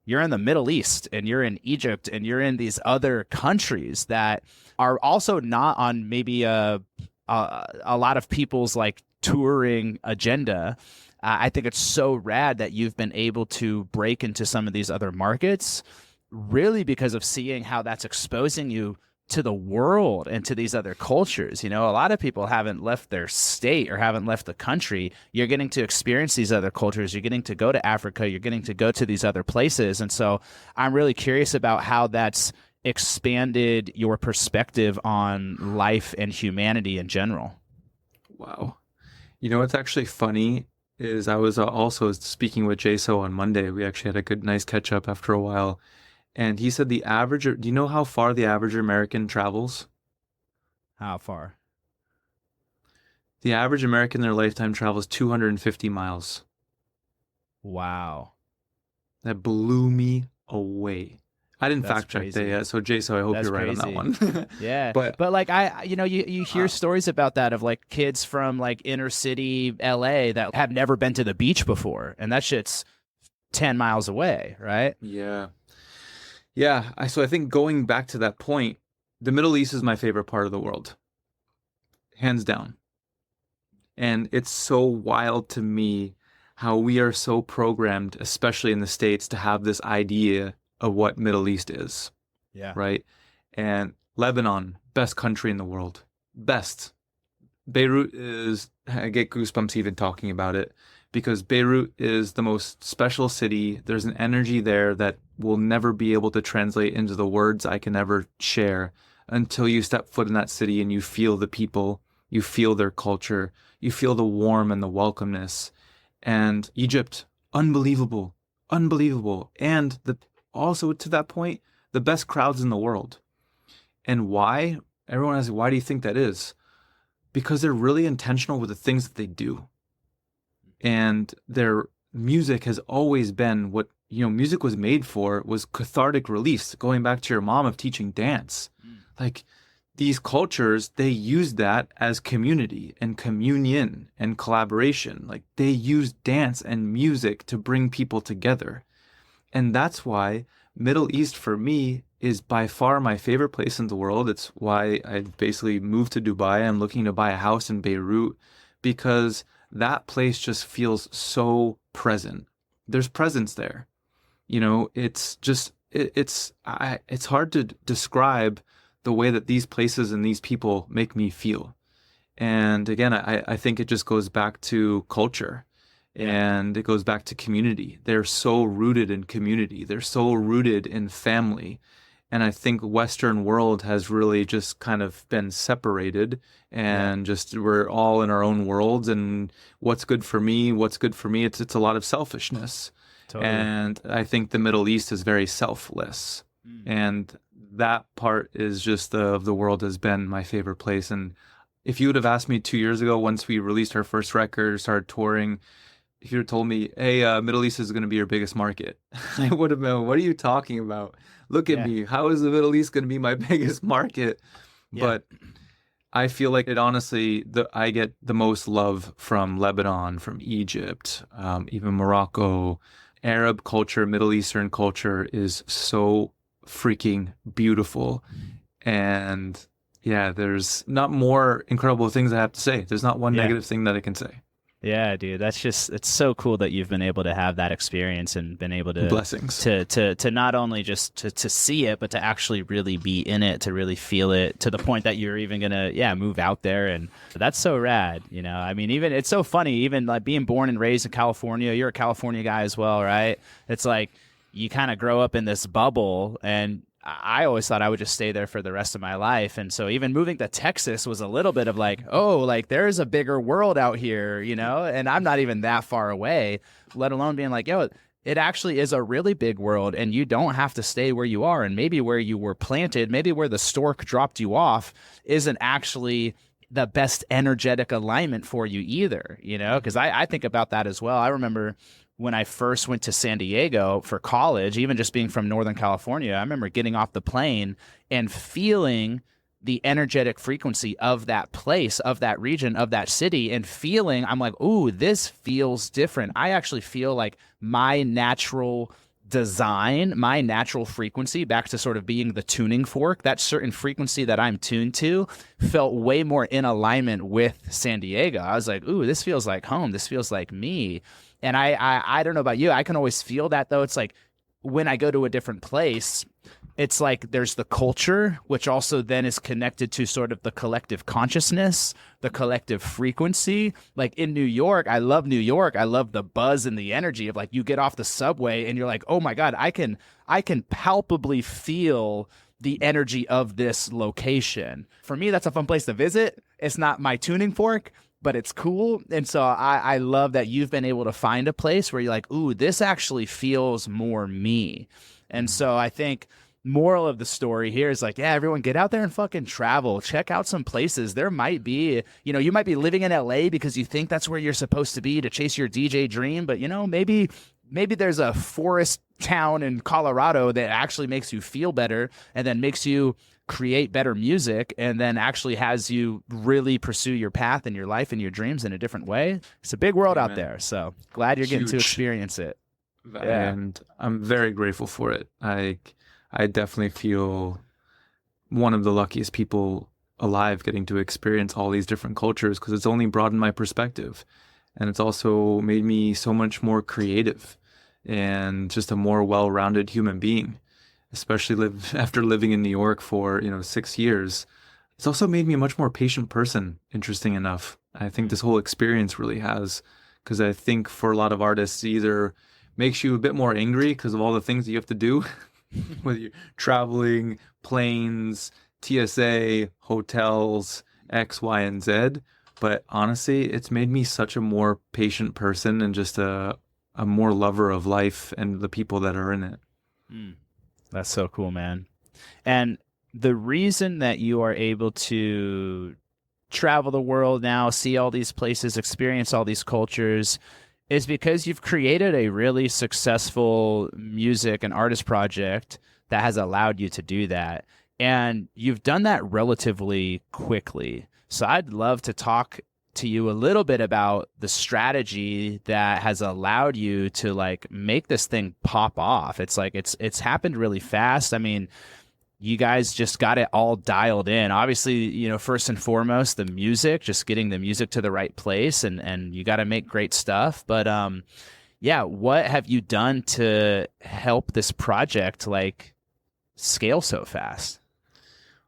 S2: you're in the Middle East and you're in Egypt and you're in these other countries that are also not on maybe a lot of people's like touring agenda. I think it's so rad that you've been able to break into some of these other markets, really because of seeing how that's exposing you to the world and to these other cultures. A lot of people haven't left their state or haven't left the country. You're getting to experience these other cultures. You're getting to go to Africa. You're getting to go to these other places. And so I'm really curious about how that's expanded your perspective on life and humanity in general.
S1: Wow. What's actually funny is I was also speaking with Jaso on Monday. We actually had a nice catch up after a while. And he said do you know how far the average American travels?
S2: How far?
S1: The average American in their lifetime travels 250 miles.
S2: Wow.
S1: That blew me away. I didn't fact check
S2: crazy.
S1: that yet, so Jason, I hope
S2: That's
S1: you're right
S2: crazy.
S1: on that one.
S2: Yeah,
S1: but
S2: like you hear stories about that of like kids from like inner city LA that have never been to the beach before, and that shit's 10 miles away, right?
S1: Yeah. So I think going back to that point, the Middle East is my favorite part of the world, hands down. And it's so wild to me how we are so programmed, especially in the States, to have this idea of what Middle East is.
S2: Yeah.
S1: Right. And Lebanon, best country in the world. Best. Beirut I get goosebumps even talking about it, because Beirut is the most special city. There's an energy there that will never be able to translate into the words I can ever share until you step foot in that city and you feel the people, you feel their culture, you feel the warmth and the welcomeness. And Egypt, unbelievable. unbelievable. And also to that point, the best crowds in the world. And why? Everyone asks, why do you think that is? Because they're really intentional with the things that they do. And their music has always been what, music was made for, was cathartic release, going back to your mom of teaching dance. Like, these cultures, they use that as community and communion and collaboration. Like, they use dance and music to bring people together. And that's why Middle East for me is by far my favorite place in the world. It's why I basically moved to Dubai. I'm looking to buy a house in Beirut because that place just feels so present. There's presence there. It's just it's hard to describe the way that these places and these people make me feel. And again, I think it just goes back to culture and it goes back to community. They're so rooted in community. They're so rooted in family. And I think Western world has really just kind of been separated and just we're all in our own worlds and what's good for me, it's a lot of selfishness. Totally. And I think the Middle East is very selfless. And that part is just of the world has been my favorite place. And if you would have asked me 2 years ago, once we released our first record, started touring, if you had told me, hey, Middle East is going to be your biggest market, I would have been, what are you talking about? Look at me. How is the Middle East going to be my biggest market? But I feel like it honestly, I get the most love from Lebanon, from Egypt, even Morocco. Arab culture, Middle Eastern culture is so freaking beautiful. And yeah, there's not more incredible things I have to say. There's not one negative thing that I can say.
S2: Yeah, dude, it's so cool that you've been able to have that experience and been able to
S1: blessings
S2: to not only just to see it, but to actually really be in it, to really feel it to the point that you're even gonna move out there, and that's so rad. I mean, even it's so funny, even like being born and raised in California. You're a California guy as well, right? It's like you kind of grow up in this bubble, and I always thought I would just stay there for the rest of my life. And so even moving to Texas was a little bit of like, oh, like there's a bigger world out here, and I'm not even that far away, let alone being like, yo, it actually is a really big world and you don't have to stay where you are. And maybe where you were planted, maybe where the stork dropped you off isn't actually the best energetic alignment for you either, because I think about that as well. I remember when I first went to San Diego for college, even just being from Northern California, I remember getting off the plane and feeling the energetic frequency of that place, of that region, of that city, and feeling, I'm like, ooh, this feels different. I actually feel like my natural design, my natural frequency, back to sort of being the tuning fork, that certain frequency that I'm tuned to felt way more in alignment with San Diego. I was like, ooh, this feels like home. This feels like me. And I don't know about you. I can always feel that, though. It's like when I go to a different place, it's like there's the culture, which also then is connected to sort of the collective consciousness, the collective frequency. Like in New York, I love New York. I love the buzz and the energy of like you get off the subway and you're like, oh my God, I can palpably feel the energy of this location. For me, that's a fun place to visit. It's not my tuning fork, but it's cool. And so I love that you've been able to find a place where you're like, ooh, this actually feels more me. And so I think moral of the story here is like, yeah, everyone get out there and fucking travel. Check out some places. There might be, you might be living in LA because you think that's where you're supposed to be to chase your DJ dream. But, maybe there's a forest town in Colorado that actually makes you feel better and then makes you create better music and then actually has you really pursue your path and your life and your dreams in a different way. It's a big world out there. So glad you're getting to experience it.
S1: And I'm very grateful for it. I definitely feel one of the luckiest people alive getting to experience all these different cultures because it's only broadened my perspective. And it's also made me so much more creative and just a more well-rounded human being, especially after living in New York for, 6 years. It's also made me a much more patient person, interesting enough. I think this whole experience really has, because I think for a lot of artists, it either makes you a bit more angry because of all the things that you have to do, whether you're traveling, planes, TSA, hotels, X, Y, and Z. But honestly, it's made me such a more patient person and just a a more lover of life and the people that are in it.
S2: That's so cool, man. And the reason that you are able to travel the world now, see all these places, experience all these cultures, is because you've created a really successful music and artist project that has allowed you to do that. And you've done that relatively quickly. So I'd love to talk to you a little bit about the strategy that has allowed you to like make this thing pop off. It's like it's happened really fast. I mean, you guys just got it all dialed in. Obviously, you know, first and foremost, the music, just getting the music to the right place, and you got to make great stuff. But yeah, what have you done to help this project like scale so fast?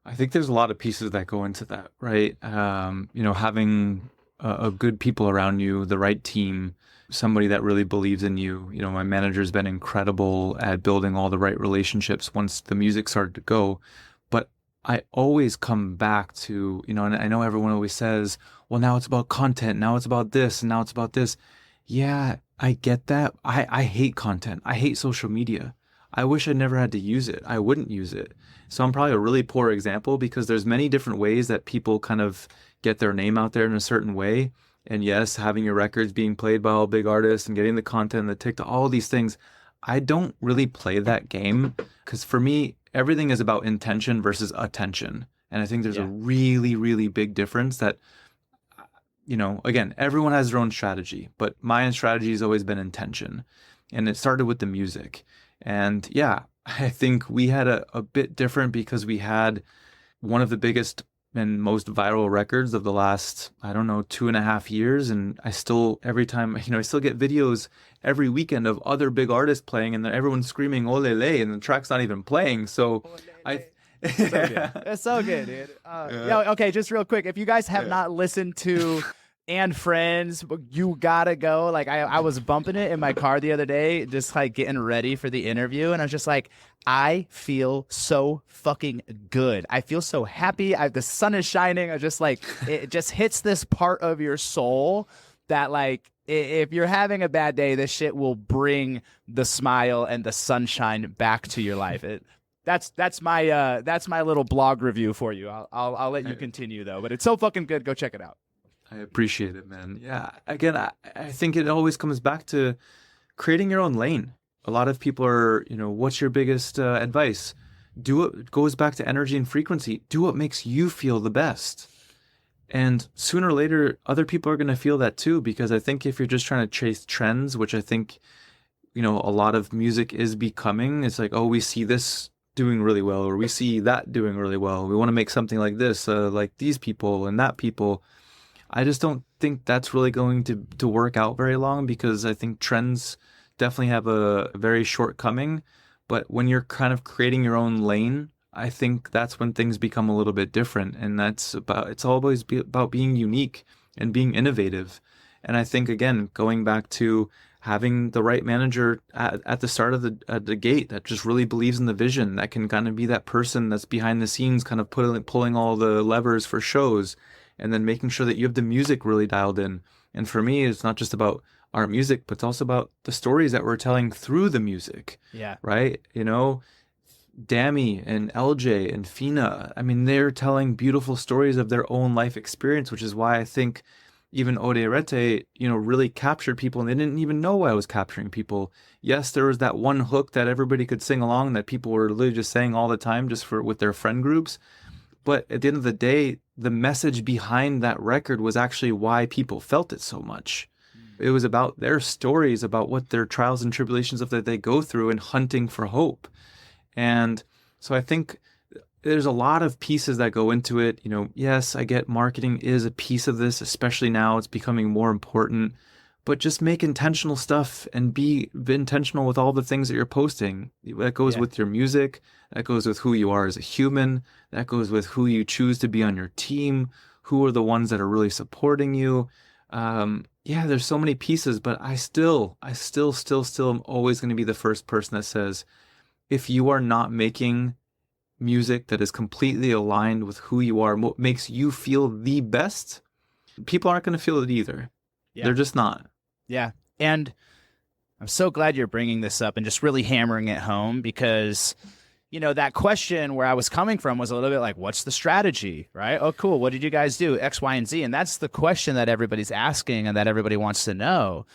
S1: I think there's a lot of pieces that go into that, right? You know, having a good people around you, the right team, somebody that really believes in you. You know, my manager's been incredible at building all the right relationships once the music started to go. But I always come back to, you know, and I know everyone always says, well, now it's about content, now it's about this, and now it's about this. Yeah, I get that. I hate content. I hate social media. I wish I never had to use it. I wouldn't use it. So I'm probably a really poor example because there's many different ways that people kind of get their name out there in a certain way. And yes, having your records being played by all big artists and getting the content, the TikTok, all these things, I don't really play that game because for me, everything is about intention versus attention. And I think there's a really, really big difference that, you know, again, everyone has their own strategy, but my strategy has always been intention. And it started with the music. And yeah, I think we had a bit different because we had one of the biggest and most viral records of the last, I don't know, 2.5 years. And I still, every time, you know, I still get videos every weekend of other big artists playing and everyone's screaming "Olele" and the track's not even playing. So
S2: it's so good. It's so good, dude. Okay, just real quick, if you guys have not listened to And Friends, you gotta go. Like I was bumping it in my car the other day, just like getting ready for the interview, and I was just like, I feel so fucking good. I feel so happy. The sun is shining. I just like it just hits this part of your soul that like if you're having a bad day, this shit will bring the smile and the sunshine back to your life. That's my little blog review for you. I'll let you continue though, but it's so fucking good. Go check it out.
S1: I appreciate it, man. Yeah. Again, I think it always comes back to creating your own lane. A lot of people are, you know, what's your biggest advice? Do it goes back to energy and frequency. Do what makes you feel the best. And sooner or later, other people are going to feel that too, because I think if you're just trying to chase trends, which I think, you know, a lot of music is becoming, it's like, oh, we see this doing really well, or we see that doing really well. We want to make something like this, like these people and that people. I just don't think that's really going to work out very long because I think trends definitely have a very shortcoming. But when you're kind of creating your own lane, I think that's when things become a little bit different. And it's always about being unique and being innovative. And I think, again, going back to having the right manager at the start of the gate that just really believes in the vision, that can kind of be that person that's behind the scenes, kind of pulling all the levers for shows. And then making sure that you have the music really dialed in. And for me, it's not just about our music, but it's also about the stories that we're telling through the music.
S2: Yeah.
S1: Right? You know, Dammy and LJ and Fina, I mean, they're telling beautiful stories of their own life experience, which is why I think even Odeirete, you know, really captured people and they didn't even know I was capturing people. Yes, there was that one hook that everybody could sing along that people were literally just saying all the time just with their friend groups. But at the end of the day, the message behind that record was actually why people felt it so much. It was about their stories, about what their trials and tribulations of that they go through and hunting for hope. And so I think there's a lot of pieces that go into it. You know, yes, I get marketing is a piece of this, especially now it's becoming more important. But just make intentional stuff and be intentional with all the things that you're posting. That goes with your music. That goes with who you are as a human. That goes with who you choose to be on your team. Who are the ones that are really supporting you? There's so many pieces, but I still am always going to be the first person that says, if you are not making music that is completely aligned with who you are, and what makes you feel the best, people aren't going to feel it either. Yeah. They're just not.
S2: Yeah. And I'm so glad you're bringing this up and just really hammering it home because, that question where I was coming from was a little bit like, what's the strategy, right? Oh, cool. What did you guys do? X, Y, and Z. And that's the question that everybody's asking and that everybody wants to know.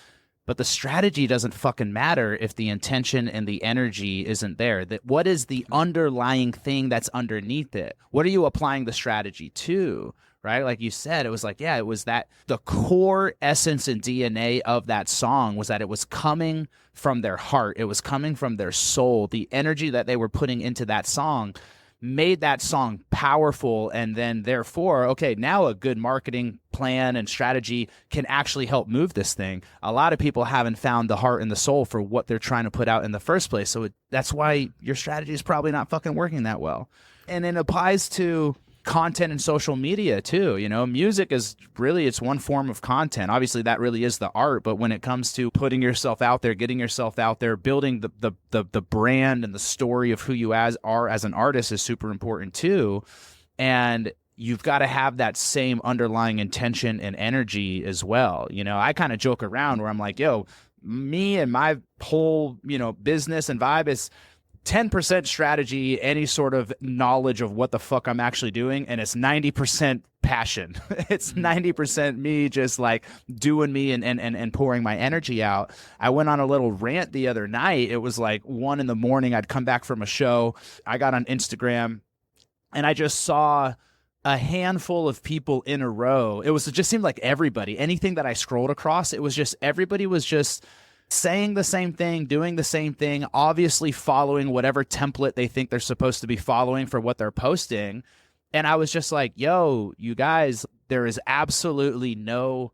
S2: But the strategy doesn't fucking matter if the intention and the energy isn't there. That what is the underlying thing that's underneath it? What are you applying the strategy to? Right? Like you said, it was like, yeah, it was that the core essence and DNA of that song was that it was coming from their heart. It was coming from their soul. The energy that they were putting into that song made that song powerful. And then therefore, okay, now a good marketing plan and strategy can actually help move this thing. A lot of people haven't found the heart and the soul for what they're trying to put out in the first place. So that's why your strategy is probably not fucking working that well. And it applies to content and social media too. Music is really, it's one form of content. Obviously that really is the art, but when it comes to putting yourself out there, getting yourself out there, building the brand and the story of who you are as an artist is super important too. And you've got to have that same underlying intention and energy as well. I kind of joke around where I'm like, yo, me and my whole, business and vibe is 10% strategy, any sort of knowledge of what the fuck I'm actually doing, and it's 90% passion. It's 90% me just like doing me and pouring my energy out. I went on a little rant the other night. It was like 1 a.m. I'd come back from a show. I got on Instagram and I just saw a handful of people in a row. It just seemed like everybody, anything that I scrolled across, it was just everybody was just saying the same thing, doing the same thing, obviously following whatever template they think they're supposed to be following for what they're posting. And I was just like, yo, you guys, there is absolutely no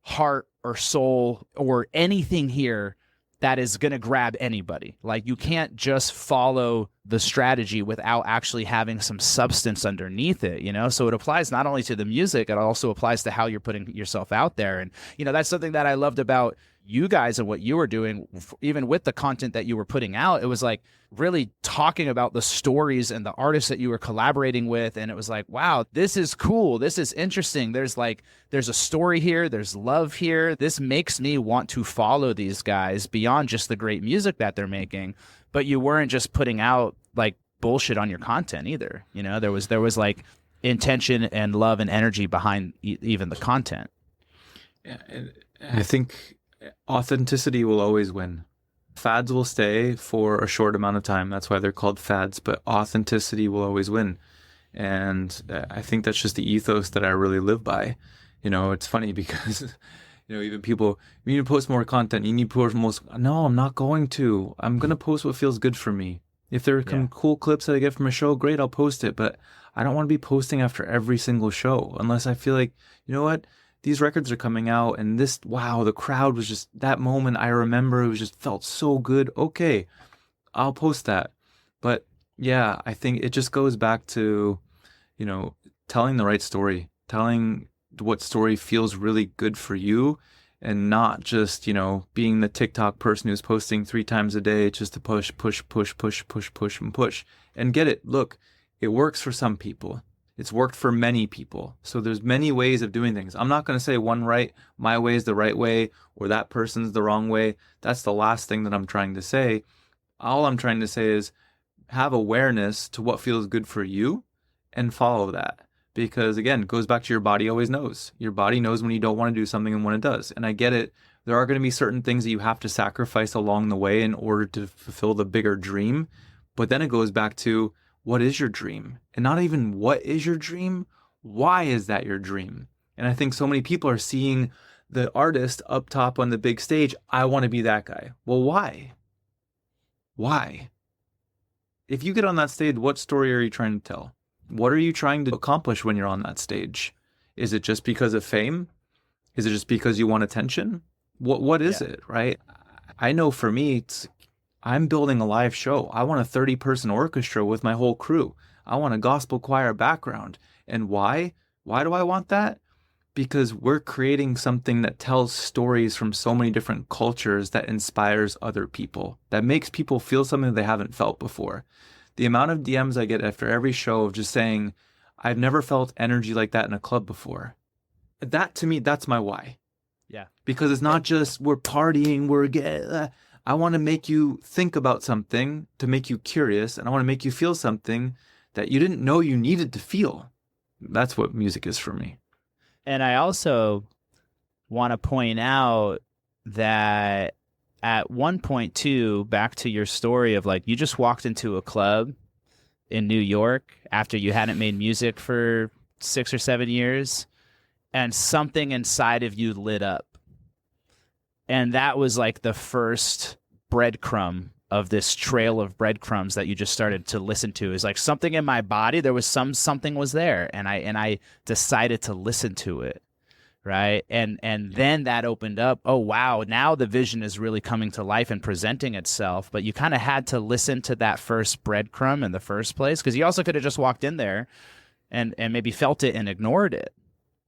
S2: heart or soul or anything here that is going to grab anybody. Like, you can't just follow the strategy without actually having some substance underneath it, So it applies not only to the music, it also applies to how you're putting yourself out there. And, that's something that I loved about you guys and what you were doing, even with the content that you were putting out. It was like really talking about the stories and the artists that you were collaborating with. And it was like, wow, this is cool. This is interesting. There's a story here. There's love here. This makes me want to follow these guys beyond just the great music that they're making. But you weren't just putting out like bullshit on your content either. There was like intention and love and energy behind even the content.
S1: Yeah, and I think authenticity will always win. Fads will stay for a short amount of time. That's why they're called fads, but authenticity will always win. And I think that's just the ethos that I really live by. It's funny because, even people, you need to post more content. You need to post most. No, I'm not going to. I'm going to post what feels good for me. If there are some cool clips that I get from a show, great, I'll post it. But I don't want to be posting after every single show unless I feel like, you know what? These records are coming out and wow, the crowd was just, that moment I remember, it was just felt so good. Okay, I'll post that. But yeah, I think it just goes back to, telling the right story, telling what story feels really good for you, and not just, being the TikTok person who's posting 3 times a day just to push, and push. And get it. Look, it works for some people. It's worked for many people. So there's many ways of doing things. I'm not going to say my way is the right way, or that person's the wrong way. That's the last thing that I'm trying to say. All I'm trying to say is have awareness to what feels good for you and follow that. Because again, it goes back to your body always knows. Your body knows when you don't want to do something and when it does. And I get it. There are going to be certain things that you have to sacrifice along the way in order to fulfill the bigger dream. But then it goes back to, what is your dream? And not even what is your dream? Why is that your dream? And I think so many people are seeing the artist up top on the big stage. I want to be that guy. Well, why? Why? If you get on that stage, what story are you trying to tell? What are you trying to accomplish when you're on that stage? Is it just because of fame? Is it just because you want attention? What is it, right? I know for me, I'm building a live show. I want a 30-person orchestra with my whole crew. I want a gospel choir background. And why? Why do I want that? Because we're creating something that tells stories from so many different cultures that inspires other people, that makes people feel something they haven't felt before. The amount of DMs I get after every show of just saying, I've never felt energy like that in a club before. That, to me, that's my why.
S2: Yeah.
S1: Because it's not just we're partying, I want to make you think about something to make you curious, and I want to make you feel something that you didn't know you needed to feel. That's what music is for me.
S2: And I also want to point out that at one point too, back to your story of like you just walked into a club in New York after you hadn't made music for 6 or 7 years, and something inside of you lit up. And that was like the first breadcrumb of this trail of breadcrumbs that you just started to listen to. Is like something in my body, there was something was there, and I decided to listen to it. Right. And then that opened up. Oh, wow. Now the vision is really coming to life and presenting itself. But you kind of had to listen to that first breadcrumb in the first place, because you also could have just walked in there and maybe felt it and ignored it.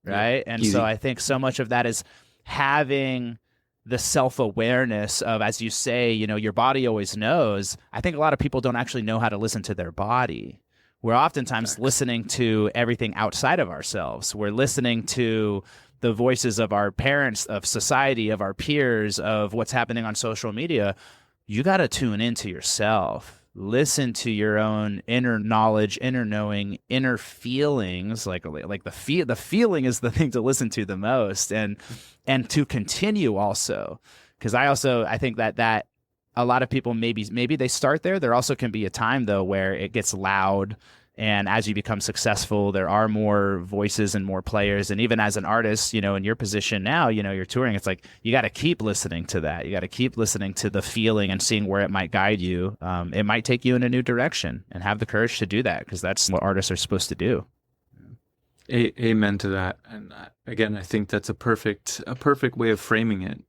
S2: Right. Yeah. And easy. So I think so much of that is having the self-awareness of, as you say, you know, your body always knows. I think a lot of people don't actually know how to listen to their body. We're oftentimes listening to everything outside of ourselves. We're listening to the voices of our parents, of society, of our peers, of what's happening on social media. You got to tune into yourself. Listen to your own inner knowledge, inner knowing, inner feelings. Like the feeling is the thing to listen to the most, and to continue also. Because I think that a lot of people maybe they start there. There also can be a time though where it gets loud. And as you become successful, there are more voices and more players. And even as an artist, you know, in your position now, you know, you're touring, it's like you got to keep listening to that. You got to keep listening to the feeling and seeing where it might guide you. It might take you in a new direction, and have the courage to do that, because that's what artists are supposed to do.
S1: Amen to that. And again, I think that's a perfect way of framing it,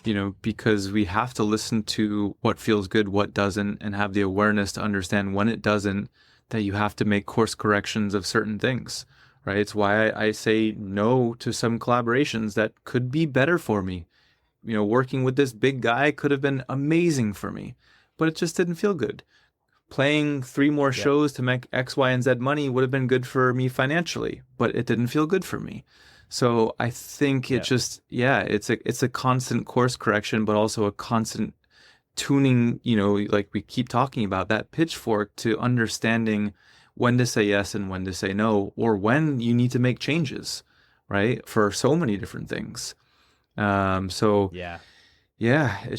S1: you know, because we have to listen to what feels good, what doesn't, and have the awareness to understand when it doesn't, that you have to make course corrections of certain things, right? It's why I say no to some collaborations that could be better for me. You know, working with this big guy could have been amazing for me, but it just didn't feel good. Playing 3 more shows to make X, Y, and Z money would have been good for me financially, but it didn't feel good for me. So I think it it's a constant course correction, but also a constant tuning, you know, like we keep talking about, that pitchfork to understanding when to say yes and when to say no, or when you need to make changes, right? For so many different things. It's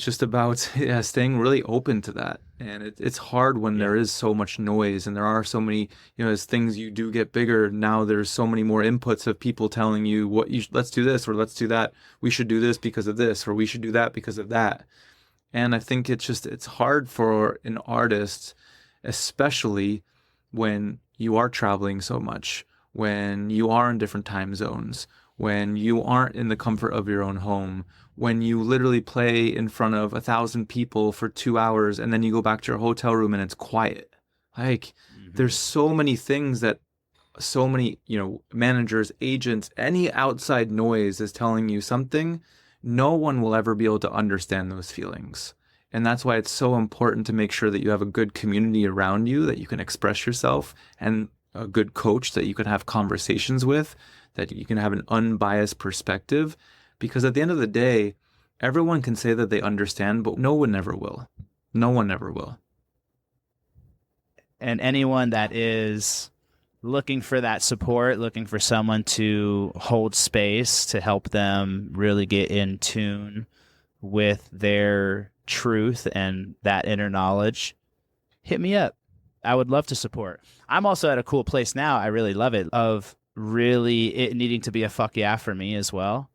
S1: just about staying really open to that. And it's hard when there is so much noise, and there are so many, you know, as things you do get bigger, now there's so many more inputs of people telling you let's do this, or let's do that. We should do this because of this, or we should do that because of that. And I think it's hard for an artist, especially when you are traveling so much, when you are in different time zones, when you aren't in the comfort of your own home, when you literally play in front of 1,000 people for 2 hours and then you go back to your hotel room and it's quiet. Like, there's so many things that so many, you know, managers, agents, any outside noise is telling you something. No one will ever be able to understand those feelings. And that's why it's so important to make sure that you have a good community around you, that you can express yourself, and a good coach that you can have conversations with, that you can have an unbiased perspective. Because at the end of the day, everyone can say that they understand, but no one ever will. No one ever will.
S2: And anyone that is looking for that support, looking for someone to hold space to help them really get in tune with their truth and that inner knowledge, hit me up. I would love to support. I'm also at a cool place now. I really love it, of really it needing to be a fuck yeah for me as well.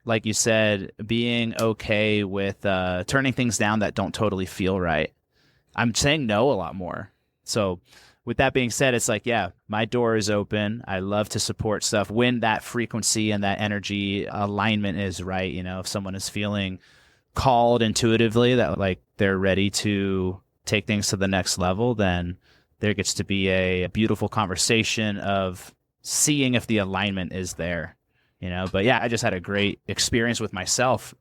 S2: Like you said, being okay with turning things down that don't totally feel right. I'm saying no a lot more. So with that being said, it's like, yeah, my door is open. I love to support stuff when that frequency and that energy alignment is right. You know, if someone is feeling called intuitively that like they're ready to take things to the next level, then there gets to be a beautiful conversation of seeing if the alignment is there, you know. But yeah, I just had a great experience with myself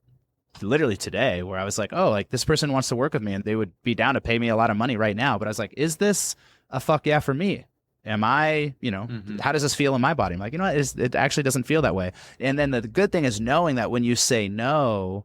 S2: literally today where I was like, oh, like this person wants to work with me and they would be down to pay me a lot of money right now. But I was like, is this a fuck yeah for me? Am I, you know, how does this feel in my body? I'm like, you know what, it actually doesn't feel that way. And then the good thing is knowing that when you say no,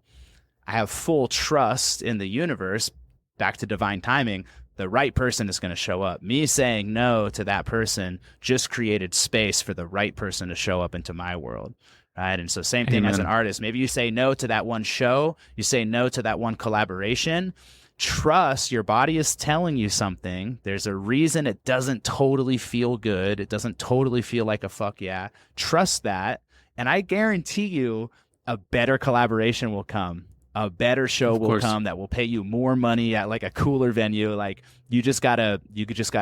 S2: I have full trust in the universe, back to divine timing. The right person is going to show up. Me saying no to that person just created space for the right person to show up into my world. Right. And so, same thing as an
S1: Amen.
S2: artist. Maybe you say no to that one show, you say no to that one collaboration. Trust your body is telling you something. There's a reason it doesn't totally feel good. It doesn't totally feel like a fuck yeah. Trust that. And I guarantee you a better collaboration will come. A better show
S1: Of
S2: will
S1: course.
S2: come that will pay you more money at like a cooler venue. Like you just gotta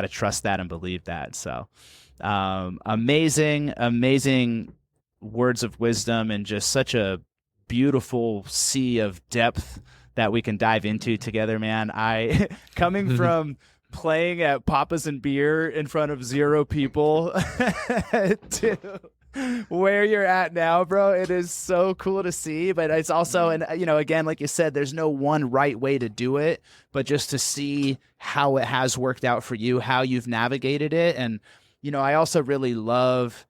S2: trust that and believe that. So amazing words of wisdom, and just such a beautiful sea of depth that we can dive into together, man. I coming from playing at Papa's and Beer in front of 0 people to where you're at now, bro. It is so cool to see, but it's also, and again, like you said, there's no one right way to do it, but just to see how it has worked out for you, how you've navigated it. And, I also really love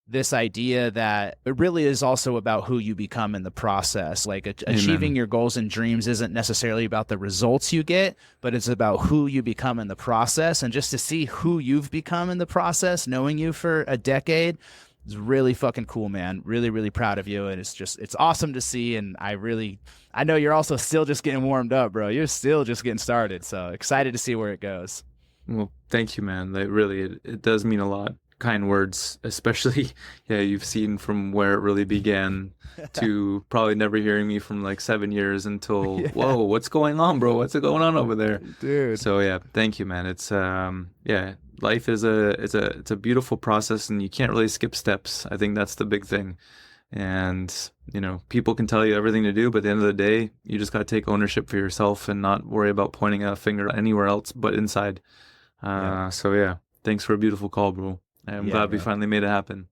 S2: this idea that it really is also about who you become in the process. Like achieving your goals and dreams isn't necessarily about the results you get, but it's about who you become in the process. And just to see who you've become in the process, knowing you for a decade, is really fucking cool, man. Really, really proud of you. And it's awesome to see. And I know you're also still just getting warmed up, bro. You're still just getting started. So excited to see where it goes.
S1: Well, thank you, man. That really, it does mean a lot. Kind words, especially, yeah, you've seen from where it really began to probably never hearing me from like 7 years until, whoa, what's going on, bro? What's going on over there?
S2: Dude.
S1: So yeah, thank you, man. It's, yeah, life is it's a beautiful process, and you can't really skip steps. I think that's the big thing. And, people can tell you everything to do, but at the end of the day, you just got to take ownership for yourself and not worry about pointing a finger anywhere else but inside. So yeah, thanks for a beautiful call, bro. I'm glad we finally made it happen.